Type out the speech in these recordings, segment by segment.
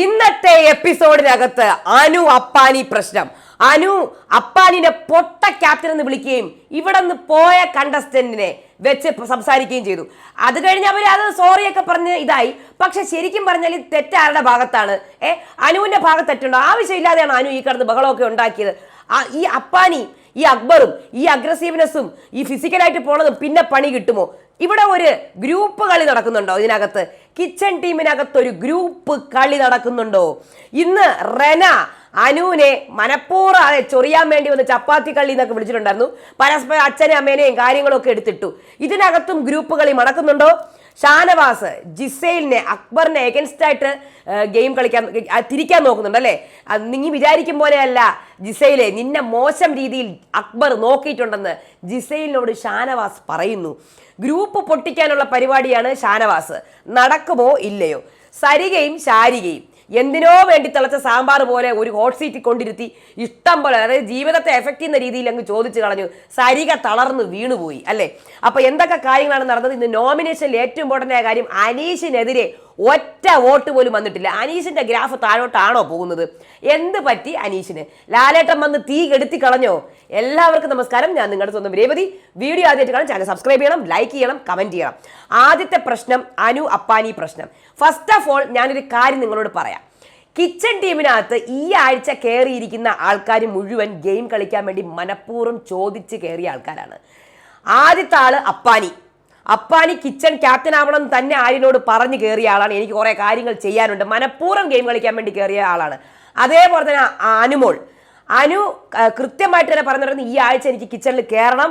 ഇന്നത്തെ എപ്പിസോഡിനകത്ത് അനു അപ്പാനി പ്രശ്നം. അനു അപ്പാനിനെ പൊട്ട ക്യാപ്റ്റൻ എന്ന് വിളിക്കുകയും ഇവിടെ നിന്ന് പോയ കണ്ടസ്റ്റന്റിനെ വെച്ച് സംസാരിക്കുകയും ചെയ്തു. അത് കഴിഞ്ഞ് അവർ അത് സോറിയൊക്കെ പറഞ്ഞ് ഇതായി. പക്ഷെ ശരിക്കും പറഞ്ഞാൽ ഇത് തെറ്റാരുടെ ഭാഗത്താണ്? അനുവിന്റെ ഭാഗത്ത് തെറ്റുണ്ടോ? ആവശ്യമില്ലാതെയാണ് അനു ഈ കിടന്ന് ബഹളമൊക്കെ ഉണ്ടാക്കിയത്. ഈ അപ്പാനി, ഈ അക്ബറും, ഈ അഗ്രസീവ്നെസ്സും, ഈ ഫിസിക്കലായിട്ട് പോണതും പിന്നെ പണി കിട്ടുമോ? ഇവിടെ ഒരു ഗ്രൂപ്പ് കളി നടക്കുന്നുണ്ടോ? ഇതിനകത്ത് കിച്ചൺ ടീമിനകത്ത് ഒരു ഗ്രൂപ്പ് കളി നടക്കുന്നുണ്ടോ? ഇന്ന് റെന അനുവിനെ മനഃപൂർവ്വം ചൊറിയാൻ വേണ്ടി വന്ന് ചപ്പാത്തി കളി എന്നൊക്കെ വിളിച്ചിട്ടുണ്ടായിരുന്നു. പരസ്പരം അച്ഛനെയും അമ്മേനെയും കാര്യങ്ങളൊക്കെ എടുത്തിട്ടു. ഇതിനകത്തും ഗ്രൂപ്പ് കളി നടക്കുന്നുണ്ടോ? ഷാനവാസ് ജിസൈലിനെ, അക്ബറിനെ എഗൻസ്റ്റ് ആയിട്ട് ഗെയിം കളിക്കാൻ തിരിക്കാൻ നോക്കുന്നുണ്ട് അല്ലേ? നീ വിചാരിക്കും പോലെയല്ല ജിസൈലെ, നിന്നെ മോശം രീതിയിൽ അക്ബർ നോക്കിയിട്ടുണ്ടെന്ന് ജിസൈലിനോട് ഷാനവാസ് പറയുന്നു. ഗ്രൂപ്പ് പൊട്ടിക്കാനുള്ള പരിപാടിയാണ് ഷാനവാസ്. നടക്കുമോ ഇല്ലയോ? സരികയും ശാരികയും എന്തിനോ വേണ്ടി തിളച്ച സാമ്പാർ പോലെ ഒരു ഹോട്ട് സീറ്റിൽ കൊണ്ടിരുത്തി ഇഷ്ടം പോലെ, അതായത് ജീവിതത്തെ എഫക്ട് ചെയ്യുന്ന രീതിയിൽ അങ്ങ് ചോദിച്ചു കളഞ്ഞു. സരിക തളർന്ന് വീണുപോയി അല്ലേ? അപ്പൊ എന്തൊക്കെ കാര്യങ്ങളാണ് നടന്നത്? ഇന്ന് നോമിനേഷനിൽ ഏറ്റവും ഇമ്പോർട്ടൻ്റ് ആയ കാര്യം, അനീഷിനെതിരെ ഒറ്റ വോട്ട് പോലും വന്നിട്ടില്ല. അനീഷിന്റെ ഗ്രാഫ് താഴോട്ടാണോ പോകുന്നത്? എന്ത് പറ്റി അനീഷിന്? ലാലേട്ടൻ വന്ന് തീ കെടുത്തി കളഞ്ഞോ? എല്ലാവർക്കും നമസ്കാരം, ഞാൻ നിങ്ങളുടെ സ്വന്തം രേവതി. വീഡിയോ ആദ്യമായിട്ട് കാണാൻ ചാനൽ സബ്സ്ക്രൈബ് ചെയ്യണം, ലൈക്ക് ചെയ്യണം, കമന്റ് ചെയ്യണം. ആദ്യത്തെ പ്രശ്നം അനു അപ്പാനി പ്രശ്നം. ഫസ്റ്റ് ഓഫ് ഓൾ ഞാനൊരു കാര്യം നിങ്ങളോട് പറയാം. കിച്ചൺ ടീമിനകത്ത് ഈ ആഴ്ച കയറിയിരിക്കുന്ന ആൾക്കാർ മുഴുവൻ ഗെയിം കളിക്കാൻ വേണ്ടി മനഃപൂർവ്വം ചോദിച്ച് കയറിയ ആൾക്കാരാണ്. ആദ്യത്തെ ആള് അപ്പാനി കിച്ചൺ ക്യാപ്റ്റൻ ആവണം തന്നെ ആര്യനോട് പറഞ്ഞു കയറിയ ആളാണ്. എനിക്ക് കുറെ കാര്യങ്ങൾ ചെയ്യാനുണ്ട്, മനഃപൂർവ്വം ഗെയിം കളിക്കാൻ വേണ്ടി കയറിയ ആളാണ്. അതേപോലെ തന്നെ അനു കൃത്യമായിട്ട് തന്നെ പറഞ്ഞിരുന്നു, ഈ ആഴ്ച എനിക്ക് കിച്ചണിൽ കയറണം.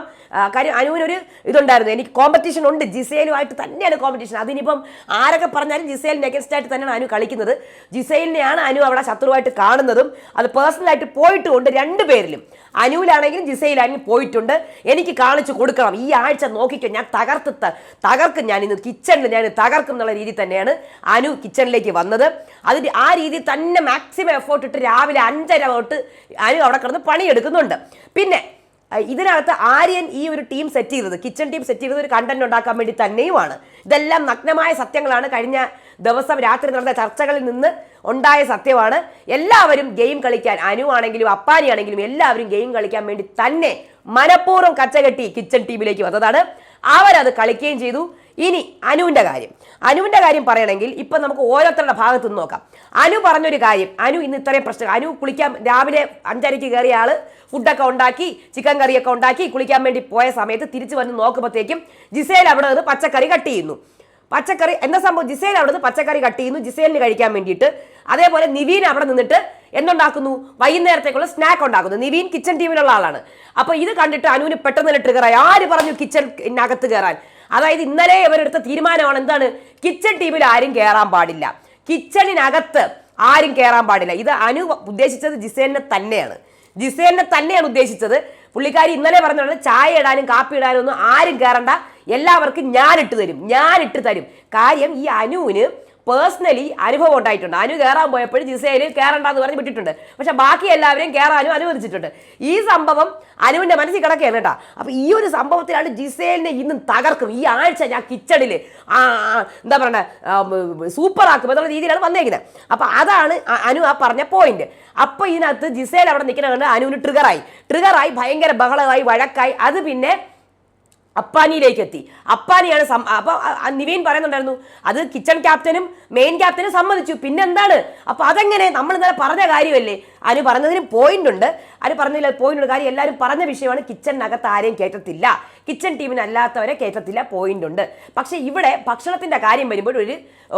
കാര്യം അനുവിനൊരു ഇതുണ്ടായിരുന്നു, എനിക്ക് കോമ്പറ്റീഷൻ ഉണ്ട്, ജിസൈലുമായിട്ട് തന്നെയാണ് കോമ്പറ്റീഷൻ. അതിനിപ്പം ആരൊക്കെ പറഞ്ഞാലും ജിസൈലിന് അഗൻസ്റ്റ് ആയിട്ട് തന്നെയാണ് അനു കളിക്കുന്നത്. ജിസൈലിനെയാണ് അനു അവിടെ ശത്രുവായിട്ട് കാണുന്നതും. അത് പേഴ്സണലായിട്ട് പോയിട്ടുമുണ്ട് രണ്ടുപേരിലും. അനുവിലാണെങ്കിലും ജിസൈലാണെങ്കിലും പോയിട്ടുണ്ട്. എനിക്ക് കാണിച്ചു കൊടുക്കണം, ഈ ആഴ്ച നോക്കിക്കോ, ഞാൻ തകർക്കും, ഞാൻ ഇന്ന് കിച്ചണിൽ ഞാൻ തകർക്കും എന്നുള്ള രീതിയിൽ തന്നെയാണ് അനു കിച്ചണിലേക്ക് വന്നത്. അതിൻ്റെ ആ രീതിയിൽ തന്നെ മാക്സിമം എഫേർട്ട് ഇട്ട് രാവിലെ 5:30 തൊട്ട് അനു അവിടെ കിടന്ന് പണിയെടുക്കുന്നുണ്ട്. പിന്നെ ഇതിനകത്ത് ആര്യൻ ഈ ഒരു ടീം സെറ്റ് ചെയ്തത്, കിച്ചൺ ടീം സെറ്റ് ചെയ്തത് ഒരു കണ്ടന്റ് ഉണ്ടാക്കാൻ വേണ്ടി തന്നെയുമാണ്. ഇതെല്ലാം നഗ്നമായ സത്യങ്ങളാണ്. കഴിഞ്ഞ ദിവസം രാത്രി നടന്ന ചർച്ചകളിൽ നിന്ന് ഉണ്ടായ സത്യമാണ്. എല്ലാവരും ഗെയിം കളിക്കാൻ, അനു ആണെങ്കിലും അപ്പാനി ആണെങ്കിലും എല്ലാവരും ഗെയിം കളിക്കാൻ വേണ്ടി തന്നെ മനഃപൂർവ്വം കച്ചകെട്ടി കിച്ചൺ ടീമിലേക്ക് വന്നതാണ്. അവരത് കളിക്കുകയും ചെയ്തു. ഇനി അനുവിന്റെ കാര്യം പറയണമെങ്കിൽ ഇപ്പൊ നമുക്ക് ഓരോരുത്തരുടെ ഭാഗത്തു നിന്ന് നോക്കാം. അനു പറഞ്ഞൊരു കാര്യം, അനു ഇന്ന് ഇത്രയും പ്രശ്നം, അനു കുളിക്കാൻ രാവിലെ 5:30 കയറിയ ആള് ഫുഡൊക്കെ ഉണ്ടാക്കി, ചിക്കൻ കറിയൊക്കെ ഉണ്ടാക്കി കുളിക്കാൻ വേണ്ടി പോയ സമയത്ത് തിരിച്ചു വന്ന് നോക്കുമ്പോഴത്തേക്കും ജിസേൽ അവിടെ നിന്ന് പച്ചക്കറി കട്ട് ചെയ്യുന്നു. പച്ചക്കറി എന്താ സംഭവം? ജിസേൽ അവിടെ നിന്ന് പച്ചക്കറി കട്ട് ചെയ്യുന്നു ജിസേലിന് കഴിക്കാൻ വേണ്ടിയിട്ട്. അതേപോലെ നിവീൻ അവിടെ നിന്നിട്ട് എന്തുണ്ടാക്കുന്നു? വൈകുന്നേരത്തേക്കുള്ള സ്നാക്ക് ഉണ്ടാക്കുന്നു. നിവീൻ കിച്ചൺ ടീമിലുള്ള ആളാണ്. അപ്പൊ ഇത് കണ്ടിട്ട് അനുവിന് പെട്ടെന്ന് ട്രിഗറായി. ആര് പറഞ്ഞു കിച്ചണിനകത്ത് കയറാൻ? അതായത് ഇന്നലെ ഇവരെടുത്ത തീരുമാനമാണ് എന്താണ്? കിച്ചൺ ടീമിൽ ആരും കയറാൻ പാടില്ല, കിച്ചണിനകത്ത് ആരും കയറാൻ പാടില്ല. ഇത് അനു ഉദ്ദേശിച്ചത് ജിസേലിനെ തന്നെയാണ് ഉദ്ദേശിച്ചത്. പുള്ളിക്കാരി ഇന്നലെ പറഞ്ഞതാണ്, ചായ ഇടാനും കാപ്പി ഇടാനും ഒന്നും ആരും കയറണ്ട, എല്ലാവർക്കും ഞാൻ ഇട്ട് തരും. കാര്യം ഈ അനുവിന് പേഴ്സണലി അനുഭവം ഉണ്ടായിട്ടുണ്ട്. അനു കയറാൻ പോയപ്പോഴും ജിസേല് കയറണ്ടെന്ന് പറഞ്ഞ് വിട്ടിട്ടുണ്ട്. പക്ഷെ ബാക്കി എല്ലാവരെയും കയറാനും അനുവദിച്ചിട്ടുണ്ട്. ഈ സംഭവം അനുവിന്റെ മനസ്സിൽ കിടക്കുകയാണ് കേട്ടോ. അപ്പൊ ഈ ഒരു സംഭവത്തിലാണ് ജിസേലിനെ ഇന്നും തകർക്കും, ഈ ആഴ്ച ഞാൻ കിച്ചണിൽ എന്താ പറയണ സൂപ്പർ ആക്കും എന്നുള്ള രീതിയിലാണ് വന്നേക്കുന്നത്. അപ്പൊ അതാണ് അനു ആ പറഞ്ഞ പോയിന്റ്. അപ്പൊ ഇതിനകത്ത് ജിസേൽ അവിടെ നിൽക്കുന്ന കണ്ട് അനുവിന് ട്രിഗറായി ഭയങ്കര ബഹളമായി, വഴക്കായി. അത് പിന്നെ അപ്പാനിയിലേക്ക് എത്തി. അപ്പാനിയാണ് അപ്പൊ നിവീൻ പറയുന്നുണ്ടായിരുന്നു, അത് കിച്ചൺ ക്യാപ്റ്റനും മെയിൻ ക്യാപ്റ്റനും സമ്മതിച്ചു, പിന്നെന്താണ്? അപ്പൊ അതെങ്ങനെ? നമ്മൾ ഇന്നലെ പറഞ്ഞ കാര്യമല്ലേ? അനു പറഞ്ഞതിന് പോയിന്റ് ഉണ്ട്. കാര്യം എല്ലാവരും പറഞ്ഞ വിഷയമാണ്, കിച്ചണിനകത്ത് ആരെയും കയറ്റത്തില്ല, കിച്ചൺ ടീമിനല്ലാത്തവരെ കയറ്റത്തില്ല, പോയിന്റ് ഉണ്ട്. പക്ഷെ ഇവിടെ ഭക്ഷണത്തിന്റെ കാര്യം വരുമ്പോൾ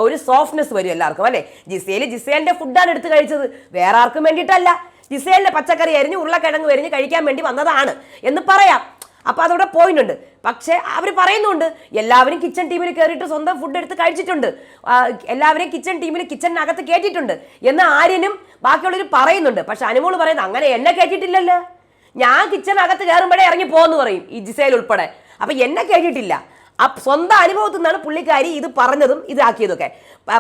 ഒരു സോഫ്റ്റ്നെസ് വരും എല്ലാവർക്കും അല്ലെ? ജിസേലിന്റെ ഫുഡാണ് എടുത്ത് കഴിച്ചത്, വേറെ ആർക്കും വേണ്ടിയിട്ടല്ല. ജിസേലിന്റെ പച്ചക്കറി അരിഞ്ഞ് ഉരുളക്കിഴങ്ങ് വരിഞ്ഞ് കഴിക്കാൻ വേണ്ടി വന്നതാണ് എന്ന് പറയാം. അപ്പൊ അതവിടെ പോയിന്റ് ഉണ്ട്. പക്ഷെ അവർ പറയുന്നുണ്ട് എല്ലാവരും കിച്ചൺ ടീമിൽ കയറിയിട്ട് സ്വന്തം ഫുഡ് എടുത്ത് കഴിച്ചിട്ടുണ്ട്, എല്ലാവരെയും കിച്ചൺ ടീമിൽ കിച്ചണിനകത്ത് കയറ്റിയിട്ടുണ്ട് എന്ന് ആര്യനും ബാക്കിയുള്ളവർ പറയുന്നുണ്ട്. പക്ഷെ അനുമോള് പറയുന്നത് അങ്ങനെ എന്നെ കയറ്റിയിട്ടില്ലല്ലോ, ഞാൻ കിച്ചണിനകത്ത് കയറുമ്പോഴേ ഇറങ്ങി പോകുമെന്ന് പറയും ഈ ജിസേൽ ഉൾപ്പെടെ. അപ്പൊ എന്നെ കയറ്റിയിട്ടില്ല. സ്വന്തം അനുഭവത്തിൽ നിന്നാണ് പുള്ളിക്കാരി ഇത് പറഞ്ഞതും ഇതാക്കിയതൊക്കെ.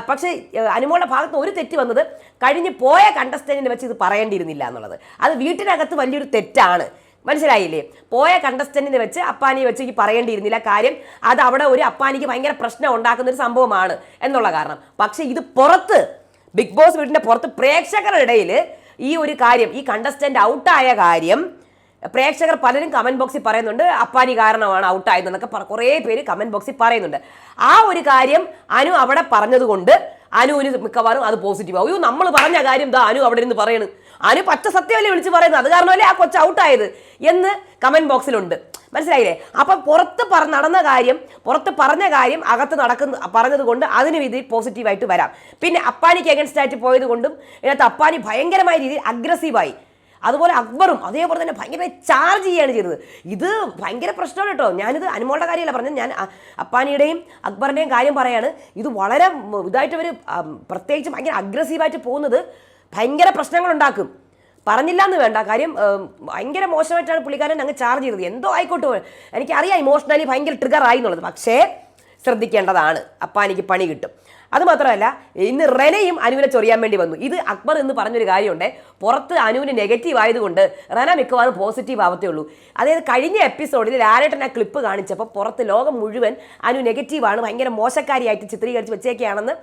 പക്ഷെ അനുമോളുടെ ഭാഗത്ത് ഒരു തെറ്റ് വന്നത്, കഴിഞ്ഞ് പോയ കണ്ടസ്റ്റന്റിനെ വെച്ച് ഇത് പറയേണ്ടിയിരുന്നില്ല എന്നുള്ളത്. അത് വീട്ടിനകത്ത് വലിയൊരു തെറ്റാണ്. മനസ്സിലായില്ലേ? പോയ കണ്ടസ്റ്റന്റിനെ വെച്ച് അപ്പാനിയെ വെച്ച് ഈ പറയേണ്ടിയിരുന്നില്ല. കാര്യം അത് അവിടെ ഒരു അപ്പാനിക്ക് ഭയങ്കര പ്രശ്നം ഉണ്ടാക്കുന്ന ഒരു സംഭവമാണ് എന്നുള്ള കാരണം. പക്ഷെ ഇത് പുറത്ത് ബിഗ് ബോസ് വീടിന്റെ പുറത്ത് പ്രേക്ഷകരുടെ ഇടയിൽ ഈ ഒരു കാര്യം, ഈ കണ്ടസ്റ്റന്റ് ഔട്ടായ കാര്യം പ്രേക്ഷകർ പലരും കമന്റ് ബോക്സിൽ പറയുന്നുണ്ട്. അപ്പാനി കാരണമാണ് ഔട്ടായതെന്നൊക്കെ കുറേ പേര് കമന്റ് ബോക്സിൽ പറയുന്നുണ്ട്. ആ ഒരു കാര്യം അനു അവിടെ പറഞ്ഞതുകൊണ്ട് അനുവിന് മിക്കവാറും അത് പോസിറ്റീവ് ആവും. നമ്മൾ പറഞ്ഞ കാര്യം എന്താ അനു അവിടെ നിന്ന് പറയണ്, അനു പച്ച സത്യമല്ലേ വിളിച്ച് പറയുന്നത്, അത് കാരണമല്ലേ ആ കൊച്ചു ഔട്ടായത് എന്ന് കമന്റ് ബോക്സിലുണ്ട്. മനസ്സിലായില്ലേ? അപ്പം പുറത്ത് നടന്ന കാര്യം, പുറത്ത് പറഞ്ഞ കാര്യം അകത്ത് പറഞ്ഞത് കൊണ്ട് അതിന് ഇത് പോസിറ്റീവായിട്ട് വരാം. പിന്നെ അപ്പാനിക്ക് എഗൻസ്റ്റ് ആയിട്ട് പോയത് കൊണ്ടും ഇതിനകത്ത് അപ്പാനി ഭയങ്കരമായ രീതിയിൽ അഗ്രസീവായി. അതുപോലെ അക്ബറും അതേപോലെ തന്നെ ഭയങ്കരമായി ചാർജ് ചെയ്യുകയാണ് ചെയ്തത്. ഇത് ഭയങ്കര പ്രശ്നമാണ് കേട്ടോ. ഞാനിത് അനുമോളുടെ കാര്യമല്ല പറഞ്ഞത്, ഞാൻ അപ്പാനിയുടെയും അക്ബറിൻ്റെയും കാര്യം പറയാണ്. ഇത് വളരെ ഇതായിട്ട് അവർ പ്രത്യേകിച്ച് ഭയങ്കര അഗ്രസീവായിട്ട് പോകുന്നത് ഭയങ്കര പ്രശ്നങ്ങളുണ്ടാക്കും. പറഞ്ഞില്ല എന്ന് വേണ്ട കാര്യം, ഭയങ്കര മോശമായിട്ടാണ് പുള്ളിക്കാരൻ അങ്ങ് ചാർജ് ചെയ്തത്. എന്തോ ആയിക്കോട്ടെ, എനിക്കറിയാം ഇമോഷണലി ഭയങ്കര ട്രിഗർ ആയി എന്നുള്ളത്, പക്ഷേ ശ്രദ്ധിക്കേണ്ടതാണ്, അപ്പാനിക്ക് പണി കിട്ടും. അതുമാത്രമല്ല, ഇന്ന് റെനയും അനുവിനെ ചൊറിയാൻ വേണ്ടി വന്നു. ഇത് അക്ബർ എന്ന് പറഞ്ഞൊരു കാര്യമുണ്ട്, പുറത്ത് അനുവിന് നെഗറ്റീവ് ആയതുകൊണ്ട് റെന മിക്കവാറും പോസിറ്റീവ് ആവത്തേ ഉള്ളൂ. അതായത് കഴിഞ്ഞ എപ്പിസോഡിൽ ലാലേട്ടൻ ആ ക്ലിപ്പ് കാണിച്ചപ്പോൾ പുറത്ത് ലോകം മുഴുവൻ അനു നെഗറ്റീവാണ്, ഭയങ്കര മോശക്കാരിയായിട്ട് ചിത്രീകരിച്ച് വെച്ചേക്കാണെന്ന്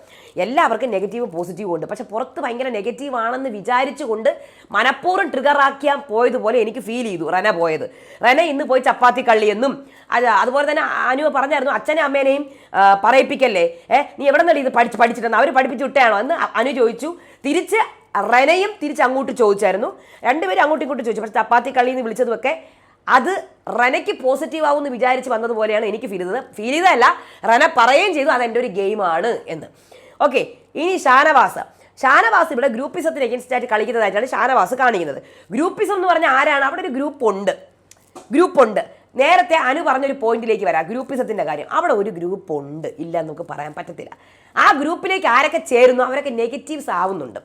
എല്ലാവർക്കും നെഗറ്റീവും പോസിറ്റീവും ഉണ്ട്. പക്ഷെ പുറത്ത് ഭയങ്കര നെഗറ്റീവ് ആണെന്ന് വിചാരിച്ചുകൊണ്ട് മനഃപൂർവ്വം ട്രിഗറാക്കിയാൻ പോയതുപോലെ എനിക്ക് ഫീൽ ചെയ്തു റെന പോയത്. റെന ഇന്ന് പോയി ചപ്പാത്തി കള്ളിയെന്നും അതുപോലെ തന്നെ അനു പറഞ്ഞായിരുന്നു അച്ഛനെ അമ്മേനെയും പറയിപ്പിക്കല്ലേ, നീ എവിടെ നിന്നല്ലേ ഇത് പഠിച്ചിട്ടെന്ന്, അവർ പഠിപ്പിച്ച് വിട്ടാണോ എന്ന് അനു ചോദിച്ചു. തിരിച്ച് റെനയും തിരിച്ച് അങ്ങോട്ട് ചോദിച്ചായിരുന്നു. രണ്ടുപേരും അങ്ങോട്ടും ഇങ്ങോട്ടും ചോദിച്ചു. പക്ഷെ ചപ്പാത്തി കളി എന്ന് വിളിച്ചതുമൊക്കെ അത് റെനയ്ക്ക് പോസിറ്റീവ് ആവും എന്ന് വിചാരിച്ച് വന്നതുപോലെയാണ് എനിക്ക് ഫീൽ ചെയ്തതല്ല, റെന പറയുകയും ചെയ്തു അതെൻ്റെ ഒരു ഗെയിമാണ് എന്ന്. ഓക്കെ, ഇനി ഷാനവാസ് ഇവിടെ ഗ്രൂപ്പിസത്തിന് എഗൻസ്റ്റ് ആയിട്ട് കളിക്കുന്നതായിട്ടാണ് ഷാനവാസ് കാണിക്കുന്നത്. ഗ്രൂപ്പിസം എന്ന് പറഞ്ഞാൽ ആരാണ്? അവിടെ ഒരു ഗ്രൂപ്പുണ്ട്. നേരത്തെ അനു പറഞ്ഞൊരു പോയിന്റിലേക്ക് വരാം, ഗ്രൂപ്പിസത്തിൻ്റെ കാര്യം. അവിടെ ഒരു ഗ്രൂപ്പ് ഉണ്ട്, ഇല്ല നമുക്ക് പറയാൻ പറ്റത്തില്ല. ആ ഗ്രൂപ്പിലേക്ക് ആരൊക്കെ ചേരുന്നു അവരൊക്കെ നെഗറ്റീവ് ആവുന്നുണ്ട്.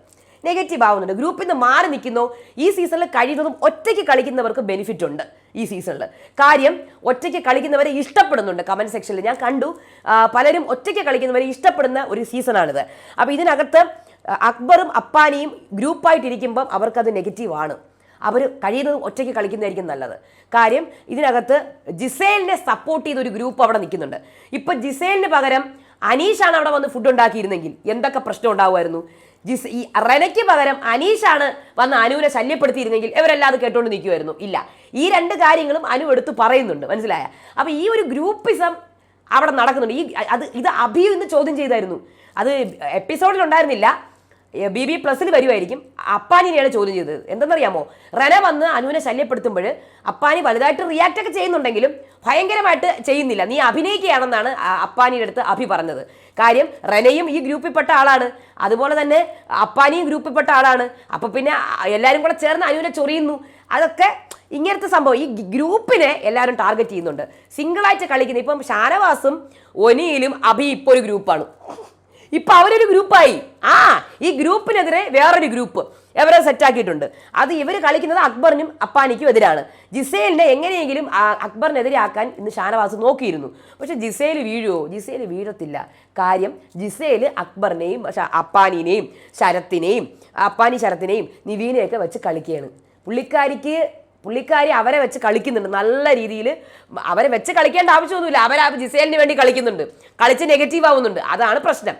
ഗ്രൂപ്പിൽ നിന്ന് മാറി നിൽക്കുന്നു. ഈ സീസണിൽ കഴിയുന്നതും ഒറ്റയ്ക്ക് കളിക്കുന്നവർക്ക് ബെനിഫിറ്റ് ഉണ്ട്. ഈ സീസണിൽ കാര്യം ഒറ്റയ്ക്ക് കളിക്കുന്നവരെ ഇഷ്ടപ്പെടുന്നുണ്ട്. കമൻറ്റ് സെക്ഷനിൽ ഞാൻ കണ്ടു, പലരും ഒറ്റയ്ക്ക് കളിക്കുന്നവരെ ഇഷ്ടപ്പെടുന്ന ഒരു സീസണാണിത്. അപ്പോൾ ഇതിനകത്ത് അക്ബറും അപ്പാനിയും ഗ്രൂപ്പായിട്ടിരിക്കുമ്പം അവർക്കത് നെഗറ്റീവാണ്. അവർ കഴിയുന്നതും ഒറ്റയ്ക്ക് കളിക്കുന്നതായിരിക്കും നല്ലത്. കാര്യം ഇതിനകത്ത് ജിസേലിനെ സപ്പോർട്ട് ചെയ്തൊരു ഗ്രൂപ്പ് അവിടെ നിൽക്കുന്നുണ്ട്. ഇപ്പം ജിസേലിന് പകരം അനീഷാണ് അവിടെ വന്ന് ഫുഡ് ഉണ്ടാക്കിയിരുന്നെങ്കിൽ എന്തൊക്കെ പ്രശ്നം ഉണ്ടാവുമായിരുന്നു. ഈ റെനയ്ക്ക് പകരം അനീഷാണ് വന്ന് അനുവിനെ ശല്യപ്പെടുത്തിയിരുന്നെങ്കിൽ ഇവരെല്ലാം അത് കേട്ടോണ്ട് നിൽക്കുമായിരുന്നു. ഇല്ല, ഈ രണ്ട് കാര്യങ്ങളും അനു എടുത്ത് പറയുന്നുണ്ട്, മനസ്സിലായ? അപ്പോൾ ഈ ഒരു ഗ്രൂപ്പിസം അവിടെ നടക്കുന്നുണ്ട്. ഇത് അഭിയും ഇന്ന് ചോദ്യം ചെയ്തായിരുന്നു. അത് എപ്പിസോഡിൽ ഉണ്ടായിരുന്നില്ല, BB+ൽ വരുമായിരിക്കും. അപ്പാനിനെയാണ് ചോദ്യം ചെയ്തത്. എന്തെന്നറിയാമോ? റെന വന്ന് അനുവിനെ ശല്യപ്പെടുത്തുമ്പോൾ അപ്പാനി വലുതായിട്ട് റിയാക്ട് ഒക്കെ ചെയ്യുന്നുണ്ടെങ്കിലും ഭയങ്കരമായിട്ട് ചെയ്യുന്നില്ല. നീ അഭിനയിക്കുകയാണെന്നാണ് അപ്പാനിയുടെ അടുത്ത് അഭി പറഞ്ഞത്. കാര്യം റെനയും ഈ ഗ്രൂപ്പിൽപ്പെട്ട ആളാണ്, അതുപോലെ തന്നെ അപ്പാനിയും ഗ്രൂപ്പിൽപ്പെട്ട ആളാണ്. അപ്പോൾ പിന്നെ എല്ലാവരും കൂടെ ചേർന്ന് അനുവിനെ ചൊറിയുന്നു. അതൊക്കെ ഇങ്ങനത്തെ സംഭവം. ഈ ഗ്രൂപ്പിനെ എല്ലാവരും ടാർഗറ്റ് ചെയ്യുന്നുണ്ട്. സിംഗിളായിട്ട് കളിക്കുന്നത് ഇപ്പം ഷാനവാസും ഒനിയിലും അഭി ഇപ്പോൾ ഒരു ഗ്രൂപ്പാണ്. ഇപ്പൊ അവരൊരു ഗ്രൂപ്പായി. ഈ ഗ്രൂപ്പിനെതിരെ വേറൊരു ഗ്രൂപ്പ് എവരെ സെറ്റാക്കിയിട്ടുണ്ട്. അത് ഇവർ കളിക്കുന്നത് അക്ബറിനും അപ്പാനിക്കും എതിരാണ്. ജിസേലിനെ എങ്ങനെയെങ്കിലും അക്ബറിനെതിരെ ആക്കാൻ ഇന്ന് ഷാനവാസ് നോക്കിയിരുന്നു. പക്ഷെ ജിസേൽ വീഴുമോ? ജിസേൽ വീഴത്തില്ല. കാര്യം ജിസേൽ അക്ബറിനെയും അപ്പാനിനെയും ശരത്തിനെയും നിവീനെയൊക്കെ വെച്ച് കളിക്കുകയാണ്. പുള്ളിക്കാരി അവരെ വെച്ച് കളിക്കുന്നുണ്ട് നല്ല രീതിയിൽ. അവരെ വെച്ച് കളിക്കേണ്ട ആവശ്യമൊന്നുമില്ല, ജിസേലിന് വേണ്ടി കളിക്കുന്നുണ്ട്, കളിച്ച് നെഗറ്റീവ് ആവുന്നുണ്ട്. അതാണ് പ്രശ്നം,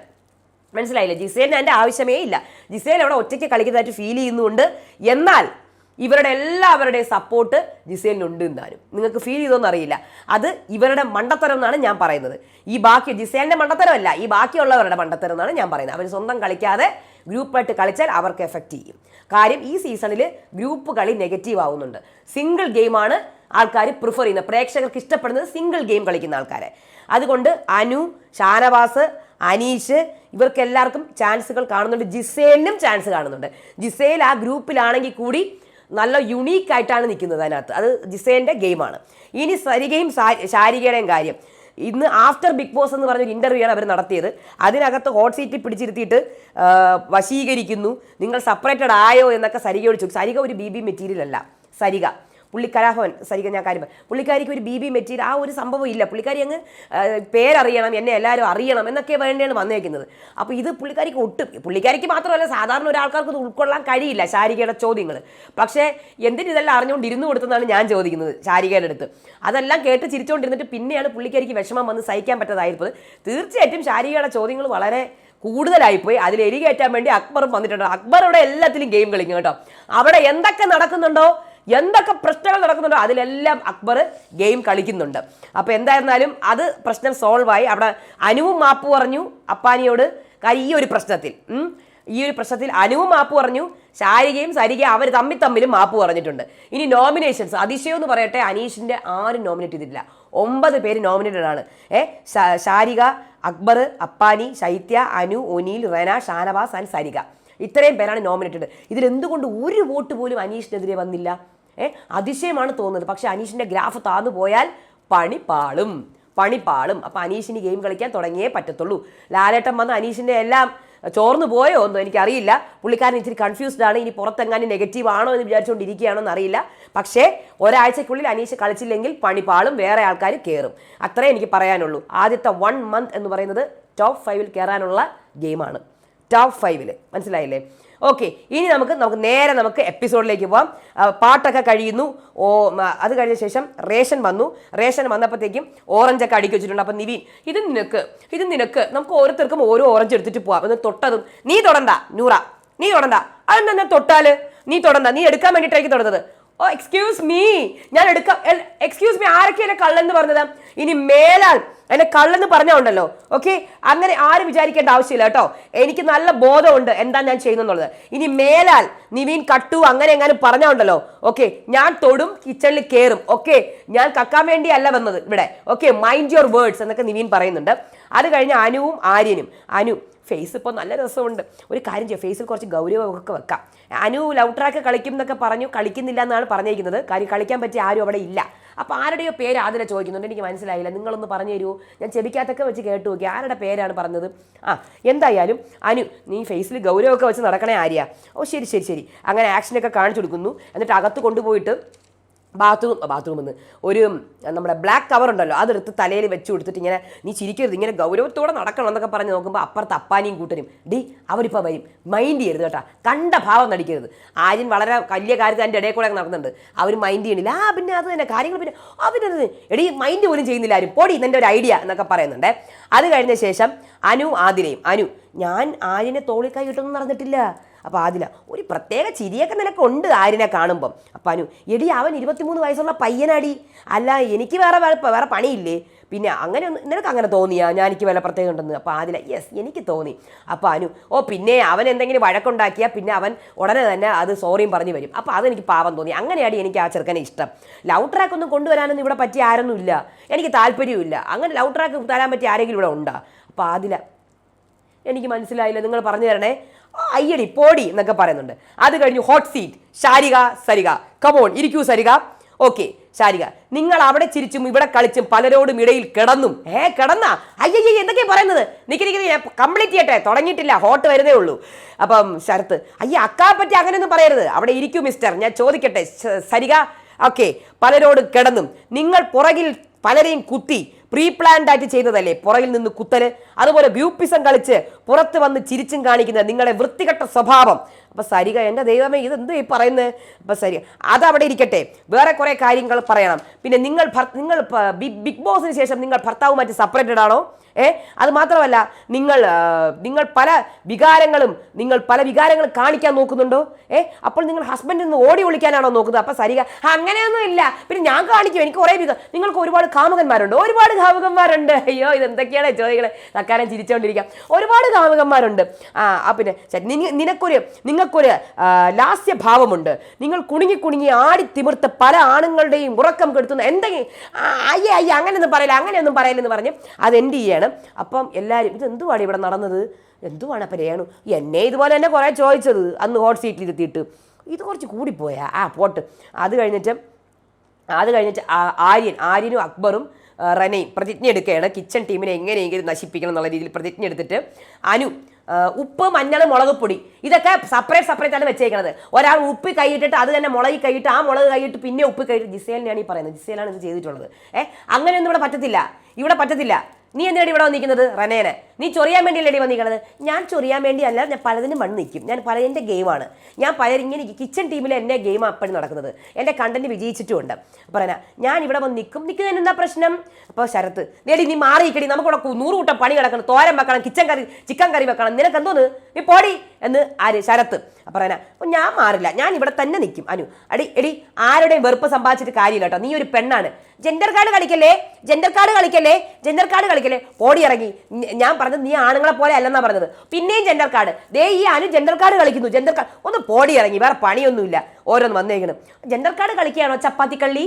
മനസ്സിലായില്ലേ? ജിസേലിന് അതിൻ്റെ ആവശ്യമേ ഇല്ല. ജിസേൽ അവിടെ ഒറ്റയ്ക്ക് കളിക്കുന്നതായിട്ട് ഫീൽ ചെയ്യുന്നുണ്ട്. എന്നാൽ ഇവരുടെ എല്ലാവരുടെയും സപ്പോർട്ട് ജിസേലിനുണ്ട് എന്നാലും നിങ്ങൾക്ക് ഫീൽ ചെയ്തോന്നും അറിയില്ല. അത് ഇവരുടെ മണ്ടത്തരം എന്നാണ് ഞാൻ പറയുന്നത്. ജിസേലിൻ്റെ മണ്ടത്തരമല്ല, ഈ ബാക്കിയുള്ളവരുടെ മണ്ടത്തരം എന്നാണ് ഞാൻ പറയുന്നത്. അവർ സ്വന്തം കളിക്കാതെ ഗ്രൂപ്പായിട്ട് കളിച്ചാൽ അവർക്ക് എഫക്റ്റ് ചെയ്യും. കാര്യം ഈ സീസണിൽ ഗ്രൂപ്പ് കളി നെഗറ്റീവ് ആവുന്നുണ്ട്. സിംഗിൾ ഗെയിമാണ് ആൾക്കാർ പ്രിഫർ ചെയ്യുന്നത്. പ്രേക്ഷകർക്ക് ഇഷ്ടപ്പെടുന്നത് സിംഗിൾ ഗെയിം കളിക്കുന്ന ആൾക്കാരെ. അതുകൊണ്ട് അനു, ഷാനവാസ്, അനീഷ് ഇവർക്കെല്ലാവർക്കും ചാൻസുകൾ കാണുന്നുണ്ട്. ജിസേലിനും ചാൻസ് കാണുന്നുണ്ട്. ജിസേൽ ആ ഗ്രൂപ്പിലാണെങ്കിൽ കൂടി നല്ല യുണീക്കായിട്ടാണ് നിൽക്കുന്നത് അതിനകത്ത്. അത് ജിസേലിൻ്റെ ഗെയിമാണ്. ഇനി സരികയും ശാരികയുടെയും കാര്യം. ഇന്ന് ആഫ്റ്റർ ബിഗ് ബോസ് എന്ന് പറഞ്ഞൊരു ഇൻ്റർവ്യൂ ആണ് അവർ നടത്തിയത്. അതിനകത്ത് ഹോട്ട് സീറ്റിൽ പിടിച്ചിരുത്തിയിട്ട് വശീകരിക്കുന്നു, നിങ്ങൾ സെപ്പറേറ്റഡ് ആയോ എന്നൊക്കെ സരികയോട് ചോദിച്ചു. സരിക ഒരു BB മെറ്റീരിയൽ അല്ല. സരിക ഞാൻ കാര്യം പുള്ളിക്കാരിക്ക് ഒരു BB മെറ്റീരിയൽ ആ ഒരു സംഭവം ഇല്ല. പുള്ളിക്കാരി അങ്ങ് പേരറിയണം, എന്നെ എല്ലാവരും അറിയണം എന്നൊക്കെ വേണ്ടിയാണ് വന്നേക്കുന്നത്. അപ്പോൾ ഇത് പുള്ളിക്കാരിക്ക് മാത്രമല്ല സാധാരണ ഒരാൾക്കാർക്ക് ഇത് ഉൾക്കൊള്ളാൻ കഴിയില്ല ശാരികയുടെ ചോദ്യങ്ങൾ. പക്ഷേ എന്തിന് ഇതെല്ലാം അറിഞ്ഞുകൊണ്ട് ഇരുന്നു കൊടുത്തെന്നാണ് ഞാൻ ചോദിക്കുന്നത് ശാരികയുടെ അടുത്ത്. അതെല്ലാം കേട്ട് ചിരിച്ചുകൊണ്ടിരുന്നിട്ട് പിന്നെയാണ് പുള്ളിക്കാരിക്ക് വിഷമം വന്ന് സഹിക്കാൻ പറ്റാതായിരുന്നത്. തീർച്ചയായിട്ടും ശാരികയുടെ ചോദ്യങ്ങൾ വളരെ കൂടുതലായിപ്പോയി. അതിൽ എരി കയറ്റാൻ വേണ്ടി അക്ബറും വന്നിട്ടുണ്ട്. അക്ബർ ഇവിടെ എല്ലാത്തിലും ഗെയിം കളിക്കും കേട്ടോ. അവിടെ എന്തൊക്കെ നടക്കുന്നുണ്ടോ, എന്തൊക്കെ പ്രശ്നങ്ങൾ നടക്കുന്നുണ്ടോ അതിലെല്ലാം അക്ബർ ഗെയിം കളിക്കുന്നുണ്ട്. അപ്പോൾ എന്തായിരുന്നാലും അത് പ്രശ്നം സോൾവ് ആയി. അവിടെ അനുവും മാപ്പ് പറഞ്ഞു അപ്പാനിയോട്. ഈ ഒരു പ്രശ്നത്തിൽ അനുവും മാപ്പ് പറഞ്ഞു, ശാരികയും സരികയും അവർ തമ്മിലും മാപ്പ് പറഞ്ഞിട്ടുണ്ട്. ഇനി നോമിനേഷൻസ് അതിശയം എന്ന് പറയട്ടെ, അനീഷിന്റെ ആരും നോമിനേറ്റ് ചെയ്തിട്ടില്ല. 9 പേര് നോമിനേറ്റഡ് ആണ്. ശാരിക, അക്ബർ, അപ്പാനി, ശൈത്യ, അനു, ഒനീൽ, റെന, ഷാനവാസ് ആൻഡ് സരിക, ഇത്രയും പേരാണ് നോമിനേറ്റഡ്. ഇതിലെന്തുകൊണ്ട് ഒരു വോട്ട് പോലും അനീഷിനെതിരെ വന്നില്ല? അതിശയമാണ് തോന്നുന്നത്. പക്ഷെ അനീഷിന്റെ ഗ്രാഫ് താന്നു പോയാൽ പണി പാളും. അപ്പൊ അനീഷിന് ഗെയിം കളിക്കാൻ തുടങ്ങിയേ പറ്റത്തുള്ളൂ. ലാലേട്ടൻ വന്ന് അനീഷിന്റെ എല്ലാം ചോർന്നു പോയോ ഒന്നും എനിക്കറിയില്ല. പുള്ളിക്കാരൻ ഇച്ചിരി കൺഫ്യൂസ്ഡ് ആണ്. ഇനി പുറത്തെങ്ങാനും നെഗറ്റീവ് ആണോ എന്ന് വിചാരിച്ചുകൊണ്ടിരിക്കുകയാണോ എന്നറിയില്ല. പക്ഷേ ഒരാഴ്ചക്കുള്ളിൽ അനീഷ് കളിച്ചില്ലെങ്കിൽ പണി പാളും, വേറെ ആൾക്കാർ കയറും. അത്രേ എനിക്ക് പറയാനുള്ളൂ. ആദ്യത്തെ 1 month എന്ന് പറയുന്നത് ടോപ്പ് 5 കയറാനുള്ള ഗെയിമാണ്. ടോപ്പ് 5 മനസ്സിലായില്ലേ? ഓക്കെ, ഇനി നമുക്ക് എപ്പിസോഡിലേക്ക് പോവാം. പാട്ടൊക്കെ കഴിയുന്നു. അത് കഴിഞ്ഞ ശേഷം റേഷൻ വന്നപ്പോഴത്തേക്കും ഓറഞ്ചൊക്കെ അടുക്കി വെച്ചിട്ടുണ്ട്. അപ്പം നിവിൻ, ഇത് നിനക്ക് നമുക്ക് ഓരോരുത്തർക്കും ഓരോ ഓറഞ്ച് എടുത്തിട്ട് പോവാം എന്ന് തൊട്ടതും, നീ തൊടണ്ട നൂറ, നീ തൊടണ്ട. അതെന്താ തൊട്ടാല്? നീ തൊടണ്ട, നീ എടുക്കാൻ വേണ്ടിയിട്ടായിരിക്കും തൊടുന്നത്. ഓ എക്സ്ക്യൂസ് മീ, ഞാൻ എടുക്കാം. എക്സ്ക്യൂസ് മീ, ആരൊക്കെ എന്നെ കള്ളെന്ന് പറഞ്ഞത്? ഇനി മേലാൽ എന്നെ കള്ളെന്ന് പറഞ്ഞുണ്ടല്ലോ. ഓക്കെ, അങ്ങനെ ആരും വിചാരിക്കേണ്ട ആവശ്യമില്ല കേട്ടോ. എനിക്ക് നല്ല ബോധമുണ്ട് എന്താ ഞാൻ ചെയ്യുന്നുള്ളത്. ഇനി മേലാൽ നിവീൻ കട്ടു അങ്ങനെ എങ്ങാനും പറഞ്ഞുണ്ടല്ലോ, ഓക്കെ, ഞാൻ തൊടും, കിച്ചണിൽ കയറും. ഓക്കെ, ഞാൻ കക്കാൻ വേണ്ടിയല്ല വന്നത് ഇവിടെ. ഓക്കെ, മൈൻഡ് യുവർ വേർഡ്സ് എന്നൊക്കെ നിവീൻ പറയുന്നുണ്ട്. അത് കഴിഞ്ഞ് അനുവും ആര്യനും. ഫേസ് ഇപ്പോൾ നല്ല രസമുണ്ട്. ഒരു കാര്യം ചെയ്യാം, ഫേസിൽ കുറച്ച് ഗൗരവമൊക്കെ വെക്കാം. അനു ലവ് ട്രാക്ക് കളിക്കും എന്നൊക്കെ പറഞ്ഞു, കളിക്കുന്നില്ല എന്നാണ് പറഞ്ഞിരിക്കുന്നത്. കാര്യം കളിക്കാൻ പറ്റിയ ആരും അവിടെ ഇല്ല. അപ്പോൾ ആരുടെയോ പേര് ആദ്യം ചോദിക്കുന്നുണ്ട്, എനിക്ക് മനസ്സിലായില്ല, നിങ്ങളൊന്ന് പറഞ്ഞു തരുമോ? ഞാൻ ചെവിക്കകത്തൊക്കെ വെച്ച് കേട്ടു നോക്കി ആരുടെ പേരാണ് പറഞ്ഞത്. എന്തായാലും അനു, നീ ഫേസിൽ ഗൗരവമൊക്കെ വെച്ച് നടക്കണേ ആര്യ. ഓ ശരി. അങ്ങനെ ആക്ഷനൊക്കെ കാണിച്ചു കൊടുക്കുന്നു. എന്നിട്ട് അകത്ത് കൊണ്ടുപോയിട്ട് ബാത്റൂമിൽ നിന്ന് ഒരു നമ്മുടെ ബ്ലാക്ക് കവർ ഉണ്ടല്ലോ അതെടുത്ത് തലയിൽ വെച്ച് കൊടുത്തിട്ട് ഇങ്ങനെ, നീ ചിരിക്കരുത്, ഇങ്ങനെ ഗൗരവത്തോടെ നടക്കണം എന്നൊക്കെ പറഞ്ഞ് നോക്കുമ്പോൾ അപ്പുറത്ത് അപ്പാനിയും കൂട്ടരും, അവരിപ്പോൾ വരും, മൈൻഡ് ചെയ്യരുത് കേട്ടോ, കണ്ട ഭാവം നടിക്കരുത്. ആര്യൻ വളരെ വലിയ കാര്യത്തിൽ എൻ്റെ ഇടയിൽ കൂടെ നടക്കുന്നുണ്ട്, അവർ മൈൻഡ് ചെയ്യണില്ല. പിന്നെ അത് തന്നെ കാര്യങ്ങൾ, പിന്നെ അവരത് മൈൻഡ് പോലും ചെയ്യുന്നില്ല ആരും, പൊടി ഇതെൻ്റെ ഒരു ഐഡിയ എന്നൊക്കെ പറയുന്നുണ്ട്. അത് കഴിഞ്ഞ ശേഷം അനു, ഞാൻ ആര്യനെ തോളിൽ കൈ ഇട്ടൊന്നും നടന്നിട്ടില്ല. അപ്പോൾ ആദില, ഒരു പ്രത്യേക ചിരിയൊക്കെ നിനക്കുണ്ട് ആര്യനെ കാണുമ്പം. അപ്പം അവൻ 23 വയസ്സുള്ള പയ്യനാടി, അല്ല എനിക്ക് വേറെ പണിയില്ലേ? പിന്നെ അങ്ങനെ നിനക്ക് അങ്ങനെ തോന്നിയാ ഞാൻ എനിക്ക് വില പ്രത്യേകം ഉണ്ടെന്ന്? അപ്പോൾ ആദില, യെസ് എനിക്ക് തോന്നി. അപ്പോൾ പിന്നെ അവൻ എന്തെങ്കിലും വഴക്കുണ്ടാക്കിയാൽ പിന്നെ അവൻ ഉടനെ തന്നെ അത് സോറിയും പറഞ്ഞു വരും. അപ്പോൾ അതെനിക്ക് പാവം തോന്നി. അങ്ങനെയാണ് എനിക്ക് ആ ചെറുക്കനെ ഇഷ്ടം. ലവ് ട്രാക്ക് ഒന്നും കൊണ്ടുവരാനൊന്നും ഇവിടെ പറ്റിയ ആരൊന്നും ഇല്ല, എനിക്ക് താല്പര്യമില്ല. അങ്ങനെ ലവ് ട്രാക്ക് തരാൻ പറ്റിയ ആരെങ്കിലും ഇവിടെ ഉണ്ടാ? അപ്പോൾ ആദില, എനിക്ക് മനസ്സിലായില്ല, നിങ്ങൾ പറഞ്ഞു തരണേ. അയ്യടി പോടി എന്നൊക്കെ പറയുന്നുണ്ട്. അത് കഴിഞ്ഞ് hot seat, Sharika Sarika, come on ഇരിക്കൂ സരിക. ഓക്കെ ശാരിക, നിങ്ങൾ അവിടെ ചിരിച്ചും ഇവിടെ കളിച്ചും പലരോടും ഇടയിൽ കിടന്നും. കിടന്നാ? അയ്യയ്യ എന്തൊക്കെയാ പറയുന്നത്? നിക്ക് കംപ്ലീറ്റ് ചെയ്യട്ടെ, തുടങ്ങിയിട്ടില്ല, ഹോട്ട് വരുന്നേ ഉള്ളൂ. അപ്പം ശരത്ത്, അക്കാ പറ്റി അങ്ങനെയൊന്നും പറയരുത്, അവിടെ ഇരിക്കൂ മിസ്റ്റർ, ഞാൻ ചോദിക്കട്ടെ. സരിക, ഓക്കെ, പലരോടും കിടന്നും, നിങ്ങൾ പുറകിൽ പലരെയും കുത്തി പ്രീ പ്ലാൻഡ് ആയിട്ട് ചെയ്യുന്നതല്ലേ പുറകിൽ നിന്ന് കുത്തല്? അതുപോലെ ബ്യൂപ്പിസം കളിച്ച് പുറത്ത് വന്ന് ചിരിച്ചും കാണിക്കുന്ന നിങ്ങളെ വൃത്തികെട്ട സ്വഭാവം. അപ്പം സരിക, എൻ്റെ ദൈവമേ ഇതെന്ത് ഈ പറയുന്നത്? അപ്പം സരിക, അതവിടെ ഇരിക്കട്ടെ, വേറെ കുറേ കാര്യങ്ങൾ പറയണം. പിന്നെ നിങ്ങൾ ബിഗ് ബോസിന് ശേഷം നിങ്ങൾ ഭർത്താവുമായിട്ട് സെപ്പറേറ്റഡ് ആണോ? അത് മാത്രമല്ല, നിങ്ങൾ പല വികാരങ്ങളും കാണിക്കാൻ നോക്കുന്നുണ്ടോ? അപ്പോൾ നിങ്ങൾ ഹസ്ബൻഡിൽ നിന്ന് ഓടി ഒളിക്കാനാണോ നോക്കുന്നത്? അപ്പം സരിക, അങ്ങനെയൊന്നും ഇല്ല, പിന്നെ ഞാൻ കാണിക്കും, എനിക്ക് കുറേ നിങ്ങൾക്ക് ഒരുപാട് കാമുകന്മാരുണ്ട്. അയ്യോ ഇതെന്തൊക്കെയാണ് ചോദികളെ, തക്കാരം ചിരിച്ചുകൊണ്ടിരിക്കാം. ഒരുപാട് കാമുകന്മാരുണ്ട്. പിന്നെ നിങ്ങൾക്കൊരു ലാസ്യഭാവമുണ്ട്. നിങ്ങൾ കുണുങ്ങി ആടി തിമിർത്ത് പല ആണുങ്ങളുടെയും ഉറക്കം കെടുത്തുന്ന എന്തെങ്കിലും അങ്ങനെയൊന്നും പറയില്ലെന്ന് പറഞ്ഞ് അത് എൻഡ് ചെയ്യണം. അപ്പം എല്ലാവരും ഇതെന്തുവാണ് ഇവിടെ നടന്നത്, എന്തുവാണ്? അപ്പം രേണു, എന്നെ ഇതുപോലെ തന്നെ കുറേ ചോദിച്ചത് അന്ന് ഹോട്ട് സീറ്റിൽ ഇരുത്തിയിട്ട്, ഇത് കുറച്ച് കൂടിപ്പോയാ. പോട്ട്. അത് കഴിഞ്ഞിട്ട് ആര്യനും അക്ബറും റനയും പ്രതിജ്ഞ എടുക്കുകയാണ്, കിച്ചൺ ടീമിനെ എങ്ങനെയെങ്കിലും നശിപ്പിക്കണം എന്നുള്ള രീതിയിൽ പ്രതിജ്ഞ എടുത്തിട്ട്. അനു, ഉപ്പ് മഞ്ഞൾ മുളക് പൊടി ഇതൊക്കെ സെപ്പറേറ്റ് ആണ് വെച്ചേക്കുന്നത്. ഒരാൾ ഉപ്പ് കൈയിട്ടിട്ട് അത് തന്നെ മുളക് കൈയിട്ട്, ആ മുളക് കൈയിട്ട് പിന്നെ ഉപ്പ് കൈയിട്ട്, ജിസേലിനെയാണ് ഈ പറയുന്നത്, ജിസേലാണ് ഇത് ചെയ്തിട്ടുള്ളത്. അങ്ങനെയൊന്നും ഇവിടെ പറ്റത്തില്ല. നീ എന്തിനാണ് ഇവിടെ വന്നിരിക്കുന്നത് റനേനെ? നീ ചൊറിയാൻ വേണ്ടിയല്ലേ വന്നിരിക്കുന്നത്? ഞാൻ ചൊറിയാൻ വേണ്ടിയല്ല, ഞാൻ പലതിനും വന്ന് നിൽക്കും. ഞാൻ എൻ്റെ ഗെയിമാണ്. ഞാൻ ഇങ്ങനെ കിച്ചൺ ടീമിൽ എൻ്റെ ഗെയിം അപ്പോഴും നടക്കുന്നത്. എൻ്റെ കണ്ടന്റ് വിജയിച്ചിട്ടുമുണ്ട്. പറയാ ഞാൻ ഇവിടെ വന്ന് നിൽക്കുന്നതിന് എന്താ പ്രശ്നം? അപ്പോൾ ശരത്ത്, നേടി നീ മാറിയിക്കടി, നമുക്കിവിടെ 100 കൂട്ടം പണി കിടക്കണം, തോരൻ വെക്കണം, ചിക്കൻ കറി വെക്കണം, നിനക്ക് എന്തോന്ന് നീ പോടി എന്ന് ആര്? ശരത്ത്. പറയാ അപ്പോൾ ഞാൻ മാറില്ല, ഞാൻ ഇവിടെ തന്നെ നിൽക്കും. അനു, എടി ആരുടെയും വെറുപ്പ് സമ്പാദിച്ചിട്ട് കാര്യമില്ല കേട്ടോ, നീ ഒരു പെണ്ണാണ്. ജെൻഡർ കാർഡ് കളിക്കല്ലേ, പോടി ഇറങ്ങി. ഞാൻ പറഞ്ഞത് നീ ആണുങ്ങളെ പോലെ അല്ലെന്നാ പറഞ്ഞത്. പിന്നെയും ജെൻഡർ കാർഡ്, ദേ ഈ അനു ജെൻഡർ കാർഡ് കളിക്കുന്നു. ജെൻഡർ കാർഡ് ഒന്ന് പോടി ഇറങ്ങി, വേറെ പണിയൊന്നുമില്ല. ഓരോന്ന് വന്നേക്കണം. ജെൻഡർ കാർഡ് കളിക്കുകയാണോ ചപ്പാത്തി കളി?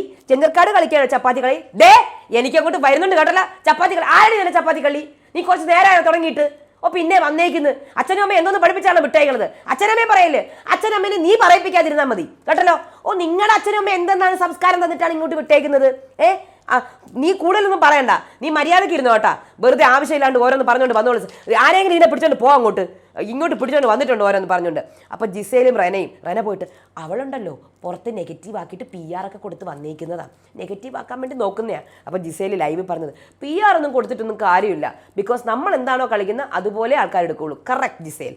ദേ എനിക്ക് അങ്ങോട്ട് വരുന്നുണ്ട് കേട്ടല്ല ചപ്പാത്തി കളി. ആരുടെ ചപ്പാത്തി കളി? നീ കുറച്ച് നേരമായോ തുടങ്ങിയിട്ട്? പിന്നെ വന്നേക്കുന്നു. അച്ഛനും അമ്മ എന്തോന്ന് പഠിപ്പിച്ചാണ് വിട്ടേക്കുന്നത്? അച്ഛനമ്മയെ പറയല്ലേ? അച്ഛനമ്മേനെ നീ പറയിപ്പിക്കാതിരുന്നാൽ മതി കേട്ടല്ലോ. നിങ്ങളുടെ അച്ഛനും അമ്മ എന്തെന്നാണ് സംസ്കാരം തന്നിട്ടാണ് ഇങ്ങോട്ട് വിട്ടേക്കുന്നത്? നീ കൂടുതലൊന്നും പറയണ്ട, നീ മര്യാദയ്ക്ക് ഇരുന്നു കേട്ടാ. വെറുതെ ആവശ്യമില്ലാണ്ട് ഓരോന്ന് പറഞ്ഞുകൊണ്ട് വന്നോളൂ. ആരെങ്കിലും ഇതിനെ പിടിച്ചോണ്ട് പോകാം, ഇങ്ങോട്ട് പിടിച്ചോണ്ട് വന്നിട്ടുണ്ട് ഓരോന്ന് പറഞ്ഞുകൊണ്ട്. അപ്പോൾ ജിസേലും റെന പോയിട്ട് അവളുണ്ടല്ലോ പുറത്ത് നെഗറ്റീവ് ആക്കിയിട്ട് PR ഒക്കെ കൊടുത്ത് വന്നേക്കുന്നതാണ്, നെഗറ്റീവ് ആക്കാൻ വേണ്ടി നോക്കുന്നതാണ്. അപ്പോൾ ജിസേല് ലൈവ് പറഞ്ഞത് PR ഒന്നും കൊടുത്തിട്ടൊന്നും കാര്യമില്ല, ബിക്കോസ് നമ്മൾ എന്താണോ കളിക്കുന്നത് അതുപോലെ ആൾക്കാർ എടുക്കുകയുള്ളൂ. Correct Gizele.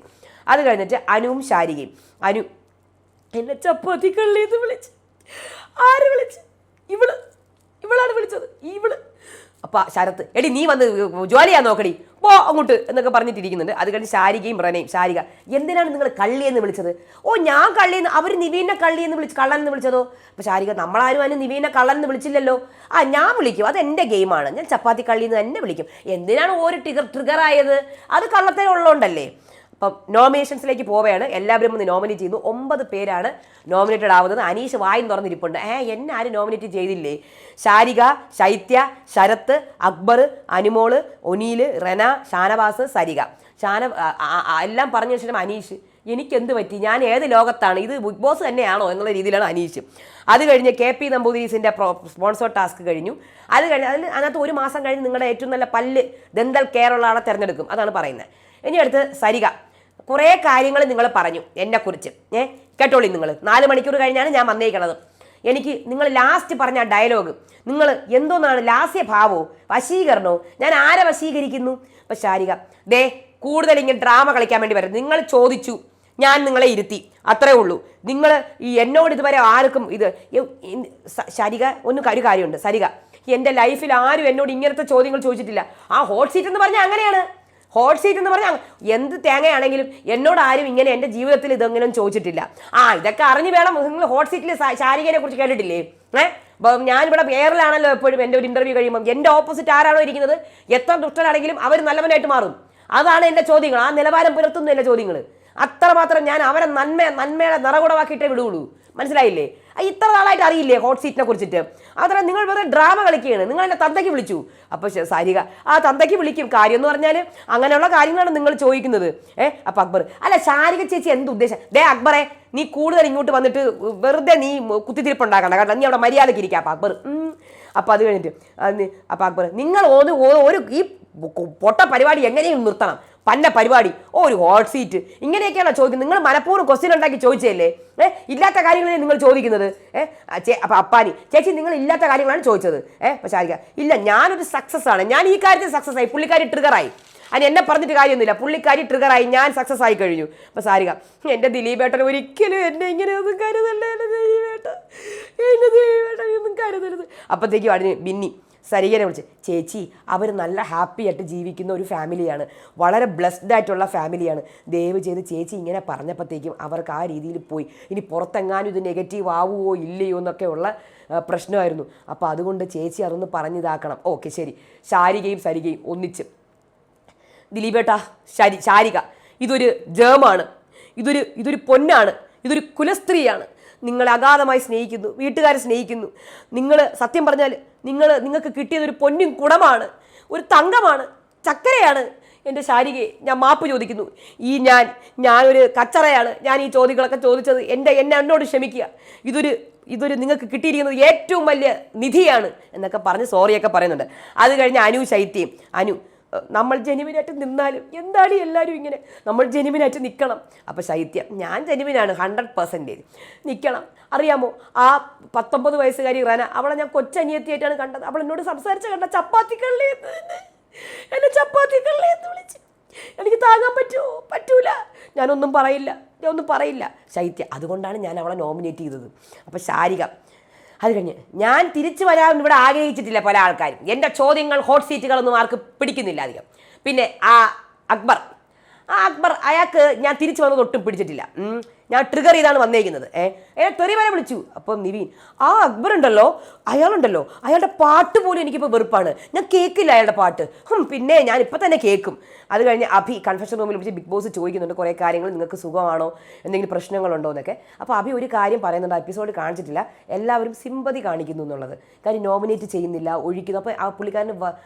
അത് കഴിഞ്ഞിട്ട് അനുവും ശാരികയും. അനു എന്നെ ചപ്പാത്തി കള്ളിന്ന് വിളിച്ച്. ആര് വിളിച്ച്? ഇവളാണ് വിളിച്ചത്. അപ്പൊ ശരത്ത്, എടി നീ വന്ന് ജോലി ചെയ്യാൻ നോക്കടി, പോ അങ്ങോട്ട് എന്നൊക്കെ പറഞ്ഞിട്ടിരിക്കുന്നുണ്ട്. അത് കഴിഞ്ഞ് ശാരികയും റനയും. ശാരിക, എന്തിനാണ് നിങ്ങൾ കള്ളിയെന്ന് വിളിച്ചത്? ഞാൻ കള്ളിയെന്ന്, അവർ നിവീനെ കള്ളിയെന്ന് കള്ളൻ എന്ന് വിളിച്ചതോ? അപ്പൊ ശാരിക, നമ്മളാരും അതിന് നിവീനെ കള്ളൻ എന്ന് വിളിച്ചില്ലല്ലോ. ഞാൻ വിളിക്കും, അത് എൻ്റെ ഗെയിമാണ്, ഞാൻ ചപ്പാത്തി കള്ളിയെന്ന് തന്നെ വിളിക്കും. എന്തിനാണ് ഒരു ട്രിഗർ ആയത്? അത് കള്ളത്തിനുള്ളതുകൊണ്ടല്ലേ. അപ്പം നോമിനേഷൻസിലേക്ക് പോവുകയാണ്. എല്ലാവരും ഒന്ന് നോമിനേറ്റ് ചെയ്യുന്നു. 9 പേരാണ് നോമിനേറ്റഡ് ആവുന്നത്. അനീഷ് വായും തുറന്നിരിപ്പുണ്ട്. എന്നെ ആരും നോമിനേറ്റ് ചെയ്തില്ലേ? ശാരിക, ശൈത്യ, ശരത്ത്, അക്ബർ, അനുമോള്, ഒനീൽ, റെന, ഷാനവാസ്, സരിക. എല്ലാം പറഞ്ഞു വെച്ചിട്ടും അനീഷ്, എനിക്കെന്ത് പറ്റി, ഞാൻ ഏത് ലോകത്താണ്, ഇത് ബിഗ് ബോസ് തന്നെയാണോ എന്നുള്ള രീതിയിലാണ് അനീഷ്. അത് കഴിഞ്ഞ് KP നമ്പൂതിരീസിൻ്റെ സ്പോൺസർ ടാസ്ക് കഴിഞ്ഞു. അത് കഴിഞ്ഞ് അതിനകത്ത് 1 മാസം കഴിഞ്ഞ് നിങ്ങളുടെ ഏറ്റവും നല്ല ദന്തൽ കെയർ ഉള്ള ആളെ തിരഞ്ഞെടുക്കും, അതാണ് പറയുന്നത്. ഇനി അടുത്ത് സരിക. കുറേ കാര്യങ്ങൾ നിങ്ങൾ പറഞ്ഞു എന്നെക്കുറിച്ച്. കേട്ടോളി, നിങ്ങൾ 4 മണിക്കൂർ കഴിഞ്ഞാണ് ഞാൻ വന്നേക്കണത്. എനിക്ക് നിങ്ങൾ ലാസ്റ്റ് പറഞ്ഞ ഡയലോഗ്, നിങ്ങൾ എന്തോന്നാണ് ലാസ്യഭാവോ വശീകരണോ? ഞാൻ ആരെ വശീകരിക്കുന്നു? അപ്പം ശാരിക, ദേ കൂടുതൽ ഇങ്ങനെ ഡ്രാമ കളിക്കാൻ വേണ്ടി വരും. നിങ്ങൾ ചോദിച്ചു, ഞാൻ നിങ്ങളെ ഇരുത്തി, അത്രേ ഉള്ളൂ. നിങ്ങൾ എന്നോട് ഇതുവരെ ആർക്കും ശാരിക ഒരു കാര്യമുണ്ട്. സരിക, എൻ്റെ ലൈഫിൽ ആരും എന്നോട് ഇങ്ങനത്തെ ചോദ്യങ്ങൾ ചോദിച്ചിട്ടില്ല. ഹോട്ട് സീറ്റ് എന്ന് പറഞ്ഞാൽ അങ്ങനെയാണ്. ഹോട്ട് സീറ്റ് എന്ന് പറഞ്ഞാൽ എന്ത് തേങ്ങയാണെങ്കിലും എന്നോട് ആരും ഇങ്ങനെ എൻ്റെ ജീവിതത്തിൽ ഇതെങ്കിലും ചോദിച്ചിട്ടില്ല. ഇതൊക്കെ അറിഞ്ഞു വേണം. നിങ്ങൾ ഹോട്ട് സീറ്റിൽ ശാരികനെ കുറിച്ച് കേട്ടിട്ടില്ലേ? ഞാനിവിടെ എയറിലാണല്ലോ എപ്പോഴും എൻ്റെ ഒരു ഇൻ്റർവ്യൂ കഴിയുമ്പോൾ എൻ്റെ ഓപ്പോസിറ്റ് ആരാണോ ഇരിക്കുന്നത്, എത്ര ദുഷ്ടനാണെങ്കിലും അവർ നല്ലവനായിട്ട് മാറും. അതാണ് എൻ്റെ ചോദ്യങ്ങൾ. ആ നിലവാരം പുലർത്തുന്നു എൻ്റെ ചോദ്യങ്ങൾ. അത്രമാത്രം ഞാൻ അവരെ നന്മയുടെ നിറകുടവാക്കിയിട്ടേ വിടുകയുള്ളൂ. മനസ്സിലായില്ലേ? ഇത്ര നാളായിട്ട് അറിയില്ലേ ഹോട്ട് സീറ്റിനെ കുറിച്ചിട്ട്? അതുപോലെ നിങ്ങൾ വെറുതെ ഡ്രാമ കളിക്കുകയാണ്. നിങ്ങൾ എന്നെ തന്തയ്ക്ക് വിളിച്ചു. അപ്പോൾ സാരിക, തന്തയ്ക്ക് വിളിക്കും. കാര്യം എന്ന് പറഞ്ഞാൽ അങ്ങനെയുള്ള കാര്യങ്ങളാണ് നിങ്ങൾ ചോദിക്കുന്നത്. അപ്പം അക്ബർ, അല്ല ശാരിക ചേച്ചി എന്ത് ഉദ്ദേശം? അക്ബറെ, നീ കൂടുതൽ ഇങ്ങോട്ട് വന്നിട്ട് വെറുതെ നീ കുത്തിത്തിരിപ്പുണ്ടാക്കണ്ട കേട്ടോ, നീ അവിടെ മര്യാദയ്ക്ക് ഇരിക്കാം. അപ്പം അക്ബർ, അപ്പം അത് കഴിഞ്ഞിട്ട് അപ്പം അക്ബർ, നിങ്ങൾ ഒരു ഈ പൊട്ട പരിപാടി എങ്ങനെയും നിർത്തണം. പന്ന പരിപാടി, ഒരു ഹോട്ട് സീറ്റ്, ഇങ്ങനെയൊക്കെയാണോ ചോദിക്കുന്നത്? നിങ്ങൾ മനഃപൂർവ്വം ക്വസ്റ്റ്യൻ ഉണ്ടാക്കി ചോദിച്ചതല്ലേ? ഇല്ലാത്ത കാര്യങ്ങളെ നിങ്ങൾ ചോദിക്കുന്നത്. അപ്പം അപ്പാനി, ചേച്ചി നിങ്ങൾ ഇല്ലാത്ത കാര്യങ്ങളാണ് ചോദിച്ചത്. അപ്പം ശാരിക, ഇല്ല ഞാനൊരു സക്സസ് ആണ്, ഞാൻ ഈ കാര്യത്തിൽ സക്സസ് ആയി. പുള്ളിക്കാരി ട്രിഗറായി. അതിന് എന്നെ പറഞ്ഞിട്ട് കാര്യമൊന്നുമില്ല, പുള്ളിക്കാരി ട്രിഗറായി, ഞാൻ സക്സസ് ആയി കഴിഞ്ഞു. അപ്പം സാരിക, എൻ്റെ ദിലീപേട്ടൻ ഒരിക്കലും എന്നെ ഇങ്ങനെയൊന്നും കരുതല്ലേ, എൻ്റെ ദിലീപേട്ടൻ ഒന്നും കരുതരുത്. അപ്പോഴത്തേക്കും അതിന് ബിന്നി സരികനെ വിളിച്ച്, ചേച്ചി അവർ നല്ല ഹാപ്പി ആയിട്ട് ജീവിക്കുന്ന ഒരു ഫാമിലിയാണ്, വളരെ ബ്ലെസ്ഡ് ആയിട്ടുള്ള ഫാമിലിയാണ്. ദയവ് ചെയ്ത് ചേച്ചി ഇങ്ങനെ പറഞ്ഞപ്പോഴത്തേക്കും അവർക്ക് ആ രീതിയിൽ പോയി. ഇനി പുറത്തെങ്ങാനും ഇത് നെഗറ്റീവ് ആവുമോ ഇല്ലയോ എന്നൊക്കെ ഉള്ള പ്രശ്നമായിരുന്നു. അപ്പോൾ അതുകൊണ്ട് ചേച്ചി അതൊന്ന് പറഞ്ഞിതാക്കണം. ഓക്കെ ശരി. ശാരികയും സരികയും ഒന്നിച്ച്, ദിലീപേട്ടാ ശാരിക ഇതൊരു ജേമാണ്, ഇതൊരു പൊന്നാണ്, ഇതൊരു കുലസ്ത്രീയാണ്. നിങ്ങളെ അഗാധമായി സ്നേഹിക്കുന്നു, വീട്ടുകാരെ സ്നേഹിക്കുന്നു. നിങ്ങൾ സത്യം പറഞ്ഞാൽ നിങ്ങൾക്ക് കിട്ടിയതൊരു പൊന്നും കുടമാണ്, ഒരു തങ്കമാണ്, ചക്കരയാണ്. എൻ്റെ ശാരികയെ ഞാൻ മാപ്പ് ചോദിക്കുന്നു. ഞാനൊരു കച്ചറയാണ്. ഞാൻ ഈ ചോദ്യങ്ങളൊക്കെ ചോദിച്ചത് എന്നോട് ക്ഷമിക്കുക. ഇതൊരു നിങ്ങൾക്ക് കിട്ടിയിരിക്കുന്നത് ഏറ്റവും വലിയ നിധിയാണ് എന്നൊക്കെ പറഞ്ഞ് സോറിയൊക്കെ പറയുന്നുണ്ട്. അത് കഴിഞ്ഞ് അനു ശൈത്യം, നമ്മൾ ജെനുവിനായിട്ട് നിന്നാലും എന്താണ് എല്ലാവരും ഇങ്ങനെ, നമ്മൾ ജെനുവിനായിട്ട് നിൽക്കണം. അപ്പോൾ ശൈത്യം, ഞാൻ ജെനുവിനാണ് 100% നിൽക്കണം. അറിയാമോ, ആ 19 വയസ്സുകാരി റന, അവളെ ഞാൻ കൊച്ചനിയത്തിയായിട്ടാണ് കണ്ടത്. അവൾ എന്നോട് സംസാരിച്ച കണ്ട ചപ്പാത്തി കള്ളി എന്നെ ചപ്പാത്തി കള്ളേ എന്ന് വിളിച്ച്. എനിക്ക് താങ്ങാൻ പറ്റൂല. ഞാനൊന്നും പറയില്ല ശൈത്യ. അതുകൊണ്ടാണ് ഞാൻ അവളെ നോമിനേറ്റ് ചെയ്തത്. അപ്പോൾ ശാരിക അത് കഴിഞ്ഞ് ഞാൻ തിരിച്ചു വരാൻ ഇവിടെ ആഗ്രഹിച്ചിട്ടില്ല പല ആൾക്കാരും. എൻ്റെ ചോദ്യങ്ങൾ ഹോട്ട് സീറ്റുകളൊന്നും ആർക്ക് പിടിക്കുന്നില്ല അധികം. പിന്നെ അക്ബർ അയാൾക്ക് ഞാൻ തിരിച്ചു വന്നത് ഒട്ടും പിടിച്ചിട്ടില്ല. ഞാൻ ട്രിഗർ ചെയ്താണ് വന്നേക്കുന്നത്. തെറി വരെ വിളിച്ചു. അപ്പം നിവീൻ അക്ബർ ഉണ്ടല്ലോ, അയാളുടെ പാട്ട് പോലും എനിക്കിപ്പോൾ വെറുപ്പാണ്. ഞാൻ കേൾക്കില്ല അയാളുടെ പാട്ട്. പിന്നെ ഞാൻ ഇപ്പം തന്നെ കേൾക്കും. അത് കഴിഞ്ഞ് അഭി കൺഫെഷൻ റൂമിൽ വിളിച്ച് ബിഗ് ബോസ് ചോദിക്കുന്നുണ്ട് കുറേ കാര്യങ്ങൾ, നിങ്ങൾക്ക് സുഖമാണോ, എന്തെങ്കിലും പ്രശ്നങ്ങളുണ്ടോ എന്നൊക്കെ. അപ്പോൾ അഭി ഒരു കാര്യം പറയുന്നുണ്ട്, എപ്പിസോഡ് കാണിച്ചിട്ടില്ല, എല്ലാവരും സിമ്പതി കാണിക്കുന്നു എന്നുള്ളത്. കാര്യം നോമിനേറ്റ് ചെയ്യുന്നില്ല, ഒഴിക്കുന്നു. അപ്പോൾ ആ പുള്ളിക്കാരന്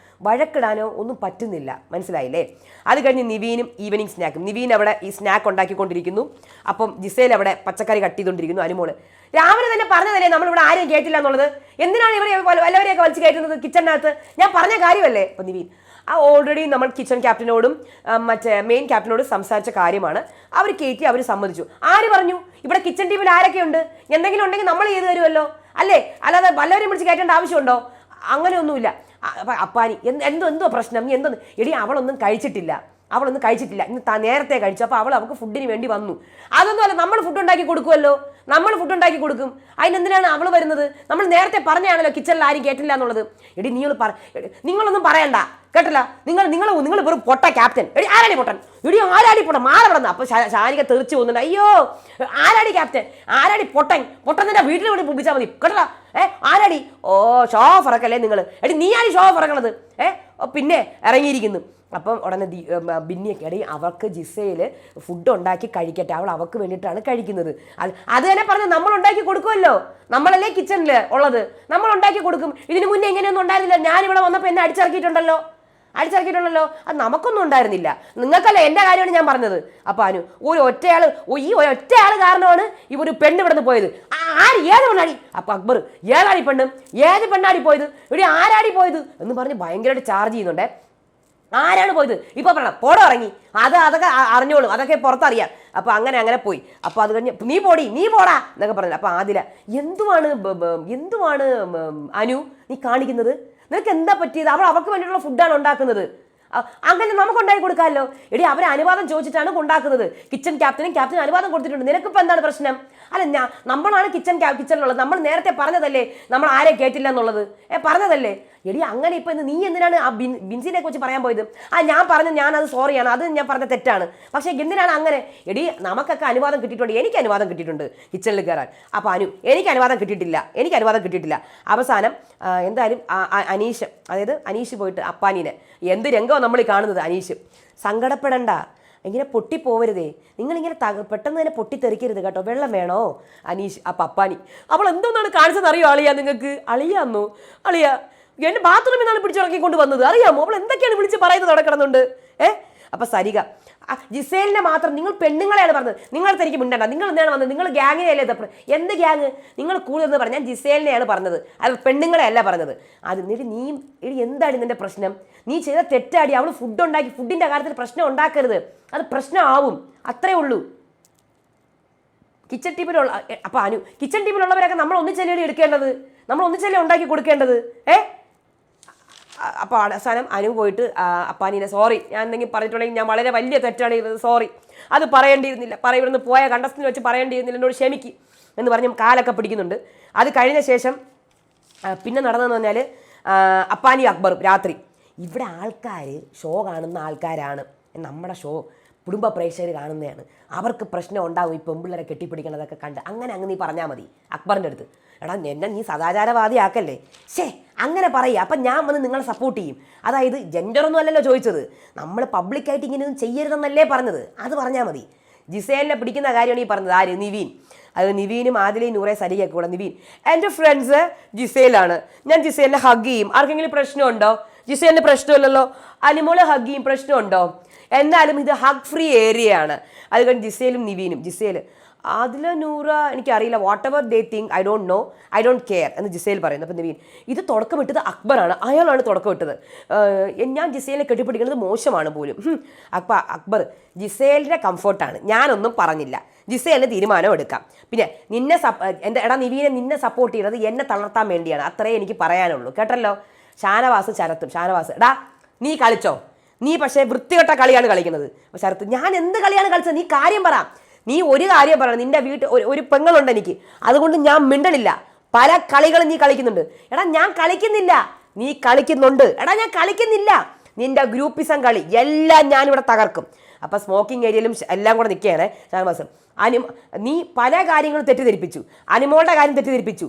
വഴക്കിടാനോ ഒന്നും പറ്റുന്നില്ല. മനസ്സിലായില്ലേ? അത് കഴിഞ്ഞ് നിവീനും ഈവനിങ് സ്നാക്കും. നിവീൻ അവിടെ ഈ സ്നാക്ക് ഉണ്ടാക്കിക്കൊണ്ടിരിക്കുന്നു. അപ്പം ജിസേൽ അവിടെ പച്ചക്കറി കട്ട് ചെയ്തുകൊണ്ടിരിക്കുന്നു. അനുമോള് രാവിലെ തന്നെ പറഞ്ഞതല്ലേ നമ്മളിവിടെ ആരും കേട്ടില്ല എന്നുള്ളത്. എന്തിനാണ് ഇവരെ വല്ലവരെയൊക്കെ വലിച്ചു കയറ്റുന്നത് കിച്ചണിനകത്ത്? ഞാൻ പറഞ്ഞ കാര്യമല്ലേ. അപ്പം നിവീൻ ഓൾറെഡി നമ്മൾ കിച്ചൺ ക്യാപ്റ്റനോടും മറ്റേ മെയിൻ ക്യാപ്റ്റനോടും സംസാരിച്ച കാര്യമാണ്. അവർ കയറ്റി, അവർ സമ്മതിച്ചു. ആര് പറഞ്ഞു? ഇവിടെ കിച്ചൺ ടീമിൽ ആരൊക്കെയുണ്ട്? എന്തെങ്കിലും ഉണ്ടെങ്കിൽ നമ്മൾ ചെയ്ത് തരുമല്ലോ അല്ലേ? അല്ലാതെ വല്ലവരെയും വിളിച്ച് കയറ്റേണ്ട ആവശ്യമുണ്ടോ? അങ്ങനെയൊന്നുമില്ല. അപ്പാനി എന്തോ പ്രശ്നം, നീ എന്തോ എടി അവളൊന്നും കഴിച്ചിട്ടില്ല, ഇന്ന് നേരത്തെ കഴിച്ചു. അപ്പോൾ അവൾക്ക് ഫുഡിന് വേണ്ടി വന്നു. അതൊന്നുമല്ല, നമ്മൾ ഫുഡ് ഉണ്ടാക്കി കൊടുക്കുമല്ലോ, നമ്മൾ ഫുഡ് ഉണ്ടാക്കി കൊടുക്കും. അതിനെന്തിനാണ് അവൾ വരുന്നത്? നമ്മൾ നേരത്തെ പറഞ്ഞാണല്ലോ കിച്ചണിൽ ആരും കേട്ടില്ല എന്നുള്ളത്. എടി നിങ്ങളൊന്നും പറയണ്ട കേട്ടില്ല. നിങ്ങൾ വെറും പൊട്ട ക്യാപ്റ്റൻ. എടി ആരാടി പൊട്ടൻ? ആരാടി പൊട്ടൻ മാറപ്പെടുന്ന. അപ്പോൾ ശാരിക തെറിച്ച് പോകുന്നുണ്ട്. അയ്യോ ആരാടി ക്യാപ്റ്റൻ, ആരാടി പൊട്ടൻ നിന്റെ വീട്ടിൽ വേണ്ടി publish മതി കേട്ടില്ല. ആരാടി? ഷോ ഓഫ് ഇറക്കല്ലേ നിങ്ങൾ. എടി നീ ആരും ഷോ ഓഫ് ഇറക്കണത്? പിന്നെ ഇറങ്ങിയിരിക്കുന്നു. അപ്പം ഉടനെ ബിന്നിയൊക്കെ എടി അവൾക്ക് ജിസയിൽ ഫുഡ് ഉണ്ടാക്കി കഴിക്കട്ടെ, അവൾക്ക് വേണ്ടിയിട്ടാണ് കഴിക്കുന്നത്. അത് തന്നെ പറഞ്ഞ് നമ്മൾ ഉണ്ടാക്കി കൊടുക്കുമല്ലോ, നമ്മളല്ലേ കിച്ചണിൽ ഉള്ളത്, നമ്മൾ ഉണ്ടാക്കി കൊടുക്കും. ഇതിന് മുന്നേ ഇങ്ങനെയൊന്നും ഉണ്ടായിരുന്നില്ല. ഞാനിവിടെ വന്നപ്പോൾ എന്നെ അടിച്ചിറക്കിയിട്ടുണ്ടല്ലോ. അത് നമുക്കൊന്നും ഉണ്ടായിരുന്നില്ല. നിങ്ങൾക്കല്ല, എൻ്റെ കാര്യമാണ് ഞാൻ പറഞ്ഞത്. അപ്പം അനു ഈ ഒറ്റയാൾ കാരണമാണ് ഈ ഒരു പെണ്ണ് ഇവിടെ നിന്ന് പോയത്. ഏത് പെണ്ണാടി? അപ്പം അക്ബർ ഏതാടി പെണ്ണ്, ഏത് പെണ്ണാടി പോയത്? ഇവിടെ ആരാടി പോയത് എന്ന് പറഞ്ഞ് ഭയങ്കരമായിട്ട് ചാർജ് ചെയ്യുന്നുണ്ടേ. ആരാണ് പോയത്? ഇപ്പോൾ പറയണം, പോടോ ഇറങ്ങി. അതൊക്കെ അറിഞ്ഞോളും, അതൊക്കെ പുറത്തറിയാം. അപ്പോൾ അങ്ങനെ പോയി. അപ്പോൾ അത് കഴിഞ്ഞ് നീ പോടാ എന്നൊക്കെ പറഞ്ഞു. അപ്പോൾ ആദില എന്തുവാണ് അനു നീ കാണിക്കുന്നത്? നിനക്ക് എന്താ പറ്റിയത്? അവൾക്ക് വേണ്ടിയിട്ടുള്ള ഫുഡാണ് ഉണ്ടാക്കുന്നത്. അങ്ങനെ നമുക്ക് ഉണ്ടാക്കി കൊടുക്കാമല്ലോ. എടി അവരെ അനുവാദം ചോദിച്ചിട്ടാണ് ഉണ്ടാക്കുന്നത്. ക്യാപ്റ്റൻ അനുവാദം കൊടുത്തിട്ടുണ്ട്. നിനക്കിപ്പോൾ എന്താണ് പ്രശ്നം? അല്ല നമ്മളാണ് കിച്ചണിലുള്ളത്. നമ്മൾ നേരത്തെ പറഞ്ഞതല്ലേ നമ്മൾ ആരെ കേട്ടില്ല എന്നുള്ളത്. പറഞ്ഞതല്ലേ. എടി അങ്ങനെ ഇപ്പം നീ എന്തിനാണ് ആ ബിൻസിനെ കുറിച്ച് പറയാൻ പോയത്? ഞാനത് സോറിയാണ്, അത് ഞാൻ പറഞ്ഞ തെറ്റാണ്. പക്ഷേ എന്തിനാണ് അങ്ങനെ? എടി നമുക്കൊക്കെ അനുവാദം കിട്ടിയിട്ടുണ്ട്. എനിക്ക് അനുവാദം കിട്ടിയിട്ടുണ്ട് കിച്ചണിൽ കയറാൻ. അപ്പോൾ എനിക്ക് അനുവാദം കിട്ടിയിട്ടില്ല. അവസാനം എന്തായാലും അനീഷ് പോയിട്ട് അപ്പാനീനെ എന്ത് രംഗമാണ് നമ്മൾ കാണുന്നത്. അനീഷ് സങ്കടപ്പെടണ്ട, ഇങ്ങനെ പൊട്ടിപ്പോവരുതേ, നിങ്ങളിങ്ങനെ പെട്ടെന്ന് തന്നെ പൊട്ടിത്തെറിക്കരുത് കേട്ടോ, വെള്ളം വേണോ അനീഷ്. അപ്പം അപ്പാനി അവൾ എന്തോന്നാണ് കാണിച്ചത് അറിയോ അളിയാ നിങ്ങൾക്ക്? അളിയ എൻ്റെ ബാത്റൂമിൽ നിന്നാണ് പിടിച്ചിറക്കിക്കൊണ്ട് വന്നത് അറിയാമോ? അവൾ എന്തൊക്കെയാണ് വിളിച്ച് പറയുന്നത് നടക്കണമെന്നുണ്ട്. അപ്പം സരിക ജിസേലിനെ മാത്രം നിങ്ങൾ പെണ്ണുങ്ങളെയാണ് പറഞ്ഞത്. നിങ്ങൾ തനിക്ക് മിണ്ടണ്ട, നിങ്ങൾ എന്താണ് വന്നത്? നിങ്ങൾ ഗ്യാങ്ങിനെയല്ലേ എന്ത് ഗ്യാങ്? നിങ്ങൾ കൂടുതൽ പറഞ്ഞാൽ ജിസേലിനെയാണ് പറഞ്ഞത്, അത് പെണ്ണുങ്ങളെ അല്ല പറഞ്ഞത്. അത് എന്നിട്ട് എന്താണ് നിന്റെ പ്രശ്നം? നീ ചെയ്ത തെറ്റാടി. അവൾ ഫുഡിൻ്റെ കാര്യത്തിൽ പ്രശ്നം ഉണ്ടാക്കരുത്, അത് പ്രശ്നമാവും, അത്രേ ഉള്ളൂ. കിച്ചൺ ടീമിലുള്ളവരൊക്കെ നമ്മൾ ഒന്നിച്ചല്ലേ എടുക്കേണ്ടത്, നമ്മൾ ഒന്നിച്ചല്ലേ ഉണ്ടാക്കി കൊടുക്കേണ്ടത്. അപ്പോൾ അവസാനം അനു പോയിട്ട് അപ്പാനീനെ സോറി, ഞാൻ എന്തെങ്കിലും പറഞ്ഞിട്ടുണ്ടെങ്കിൽ ഞാൻ വളരെ വലിയ തെറ്റാണ് ചെയ്തത്, സോറി, അത് പറയേണ്ടിയിരുന്നില്ല, ഇവിടുന്ന് പോയ കണ്ടസ്റ്റിന് വെച്ച് പറയേണ്ടിയിരുന്നില്ല, എന്നോട് ക്ഷമിക്ക് എന്ന് പറഞ്ഞ് കാലൊക്കെ പിടിക്കുന്നുണ്ട്. അത് കഴിഞ്ഞ ശേഷം പിന്നെ നടന്നതെന്ന് പറഞ്ഞാൽ അപ്പാനി അക്ബറും രാത്രി. ഇവിടെ ആൾക്കാർ ഷോ കാണുന്ന ആൾക്കാരാണ്, നമ്മുടെ ഷോ കുടുംബ പ്രേക്ഷകർ കാണുന്നതാണ്. അവർക്ക് പ്രശ്നം ഉണ്ടാവും ഈ പെമ്പിള്ളേരെ കെട്ടിപ്പിടിക്കണതൊക്കെ കണ്ട്. അങ്ങനെ നീ പറഞ്ഞാൽ മതി അക്ബറിൻ്റെ അടുത്ത്. എടാ എന്നെ നീ സദാചാരവാദിയാക്കല്ലേ, അങ്ങനെ പറയുക. അപ്പം ഞാൻ വന്ന് നിങ്ങളെ സപ്പോർട്ട് ചെയ്യും. അതായത് ജെൻഡറൊന്നും അല്ലല്ലോ ചോദിച്ചത്, നമ്മൾ പബ്ലിക്കായിട്ട് ഇങ്ങനെയൊന്നും ചെയ്യരുതെന്നല്ലേ പറഞ്ഞത്, അത് പറഞ്ഞാൽ മതി. ജിസേലിനെ പിടിക്കുന്ന കാര്യമാണ് ഈ പറഞ്ഞത്. ആര്? നിവീൻ. അത് നിവീനും ആദിലയും നൂറെ സരിയൊക്കെ കൂടെ. നിവീൻ എൻ്റെ ഫ്രണ്ട്സ് ജിസേലാണ്, ഞാൻ ജിസേലിനെ ഹഗ് ചെയ്യും. ആർക്കെങ്കിലും പ്രശ്നമുണ്ടോ? ജിസേലിന് പ്രശ്നമില്ലല്ലോ. അനിമോളെ ഹഗ് ചെയ്യും, പ്രശ്നമുണ്ടോ? എന്നാലും ഇത് ഹഗ് ഫ്രീ ഏരിയ ആണ്. അത് കഴിഞ്ഞ് ജിസേലും നിവീനും. ജിസേൽ ആദില നൂറ എനിക്കറിയില്ല, what ever they think I don't know, I don't care എന്ന് ജിസേൽ പറയുന്നു. അപ്പം നിവീൻ ഇത് തുടക്കമിട്ടത് അക്ബറാണ്, അയാളാണ് തുടക്കമിട്ടത്. ഞാൻ ജിസേലിനെ കെട്ടിപ്പിടിക്കുന്നത് മോശമാണ് പോലും. അക്ബർ ജിസേലിൻ്റെ കംഫർട്ടാണ്, ഞാനൊന്നും പറഞ്ഞില്ല, ജിസേലിന് തീരുമാനം എടുക്കാം. പിന്നെ നിവീനെ നിന്നെ സപ്പോർട്ട് ചെയ്യുന്നത് എന്നെ തളർത്താൻ വേണ്ടിയാണ്, അത്രേ എനിക്ക് പറയാനുള്ളൂ കേട്ടല്ലോ. ഷാനവാസ് ചരത്തും. ഷാനവാസ് നീ കളിച്ചോ? നീ പക്ഷേ വൃത്തികെട്ട കളിയാണ് കളിക്കുന്നത്. ശരത്ത്, ഞാൻ എന്ത് കളിയാണ് കളിച്ചത്? നീ കാര്യം പറ. നീ ഒരു കാര്യം പറയണം. നിന്റെ വീട്ടിൽ ഒരു പെങ്ങളുണ്ട് എനിക്ക്, അതുകൊണ്ട് ഞാൻ മിണ്ടലില്ല. പല കളികളും നീ കളിക്കുന്നുണ്ട്. എടാ ഞാൻ കളിക്കുന്നില്ല, നീ കളിക്കുന്നുണ്ട്. എടാ ഞാൻ കളിക്കുന്നില്ല. നിന്റെ ഗ്രൂപ്പിസം കളി എല്ലാം ഞാനിവിടെ തകർക്കും. അപ്പം സ്മോക്കിംഗ് ഏരിയയിലും എല്ലാം കൂടെ നിൽക്കുകയാണ് ഷാനവാസ്. നീ പല കാര്യങ്ങളും തെറ്റിദ്ധരിപ്പിച്ചു. അനുമോളുടെ കാര്യം തെറ്റിദ്ധരിപ്പിച്ചു.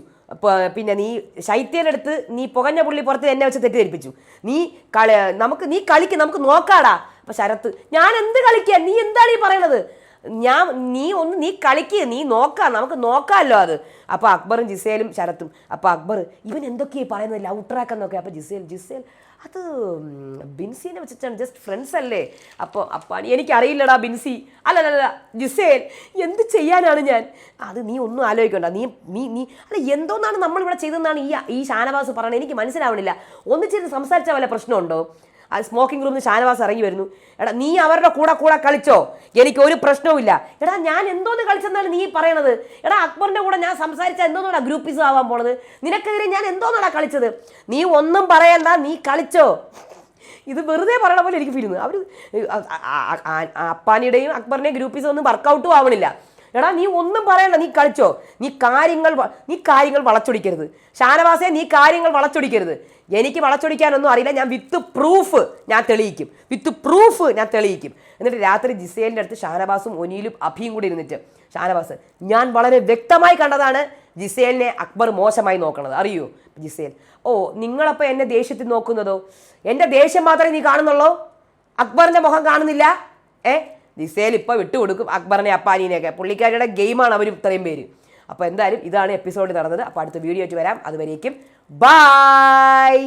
പിന്നെ നീ ശൈത്യൻ്റെ അടുത്ത് നീ പുകഞ്ഞ പുള്ളി പുറത്ത് എന്നെ വെച്ച് തെറ്റിദ്ധരിപ്പിച്ചു. നീ കളിക്ക്, നമുക്ക് നോക്കാടാ. അപ്പം ശരത്ത്, ഞാൻ എന്ത് കളിക്കുക? നീ എന്താണ് ഈ പറയണത്? നീ കളിക്കുക, നീ നോക്കാം, നമുക്ക് നോക്കാമല്ലോ അത്. അപ്പോൾ അക്ബറും ജിസേലും ശരത്തും. അപ്പോൾ അക്ബർ, ഇവൻ എന്തൊക്കെയാണ് പറയുന്നത്, ലവ് ട്രാക്ക് എന്നൊക്കെ. അപ്പോൾ ജിസേൽ അത് ബിൻസിനെ വെച്ചിട്ടാണ്, ജസ്റ്റ് ഫ്രണ്ട്സ് അല്ലേ. അപ്പോൾ അപ്പാനി, എനിക്കറിയില്ലടാ ബിൻസി. അല്ല ജിസേൽ, എന്ത് ചെയ്യാനാണ് ഞാൻ? അത് നീ ഒന്നും ആലോചിക്കണ്ട. നീ അല്ല, എന്തോന്നാണ് നമ്മളിവിടെ ചെയ്തതെന്നാണ് ഈ ഷാനവാസ് പറയണത്. എനിക്ക് മനസ്സിലാവണില്ല. ഒന്നിച്ചിട്ട് സംസാരിച്ചാൽ വല്ല പ്രശ്നമുണ്ടോ? ആ സ്മോക്കിംഗ് റൂമിൽ ഷാനവാസ് ഇറങ്ങി വരുന്നു. എടാ നീ അവരുടെ കൂടെ കളിച്ചോ? എനിക്ക് ഒരു പ്രശ്നവുമില്ല. എടാ ഞാൻ എന്തോന്ന് കളിച്ചെന്നാണ് നീ പറയണത്? എടാ അക്ബറിന്റെ കൂടെ ഞാൻ സംസാരിച്ചാൽ എന്തോന്നാടാ ഗ്രൂപ്പിസം ആവാൻ പോണത്? നിനക്കെതിരെ ഞാൻ എന്തോന്നാടാ കളിച്ചത്? നീ ഒന്നും പറയണ്ട, നീ കളിച്ചോ. ഇത് വെറുതെ പറയണ പോലെ എനിക്ക് ഫീൽ ചെയ്യുന്നു. അവർ അപ്പാനിയുടെയും അക്ബറിന്റെയും ഗ്രൂപ്പിസം ഒന്നും വർക്കൗട്ടും ആവണില്ല. എടാ നീ ഒന്നും പറയണ്ട, നീ കളിച്ചോ. നീ കാര്യങ്ങൾ വളച്ചൊടിക്കരുത് ഷാനവാസെ, നീ കാര്യങ്ങൾ വളച്ചൊടിക്കരുത്. എനിക്ക് വളച്ചൊടിക്കാനൊന്നും അറിയില്ല. ഞാൻ വിത്ത് പ്രൂഫ് ഞാൻ തെളിയിക്കും. എന്നിട്ട് രാത്രി ജിസേലിൻ്റെ അടുത്ത് ഷാനവാസും ഒനിയിലും അഭിയും കൂടി ഇരുന്നിട്ട്, ഷാനവാസ്, ഞാൻ വളരെ വ്യക്തമായി കണ്ടതാണ് ജിസേലിനെ അക്ബർ മോശമായി നോക്കണത്, അറിയോ? ജിസേൽ, ഓ നിങ്ങളപ്പോൾ എന്നെ ദേഷ്യത്തിൽ നോക്കുന്നതോ? എൻ്റെ ദേഷ്യം മാത്രമേ നീ കാണുന്നുള്ളൂ, അക്ബറിൻ്റെ മുഖം കാണുന്നില്ല. ജിസേൽ ഇപ്പോൾ വിട്ടുകൊടുക്കും അക്ബറിനെ അപ്പാനീനെയൊക്കെ. പുള്ളിക്കാരിയുടെ ഗെയിമാണ് അവർ ഇത്രയും പേര്. അപ്പോൾ എന്തായാലും ഇതാണ് എപ്പിസോഡ് നടന്നത്. അപ്പോൾ അടുത്ത വീഡിയോ ആയിട്ട് വരാം. അതുവരേക്കും ബൈ.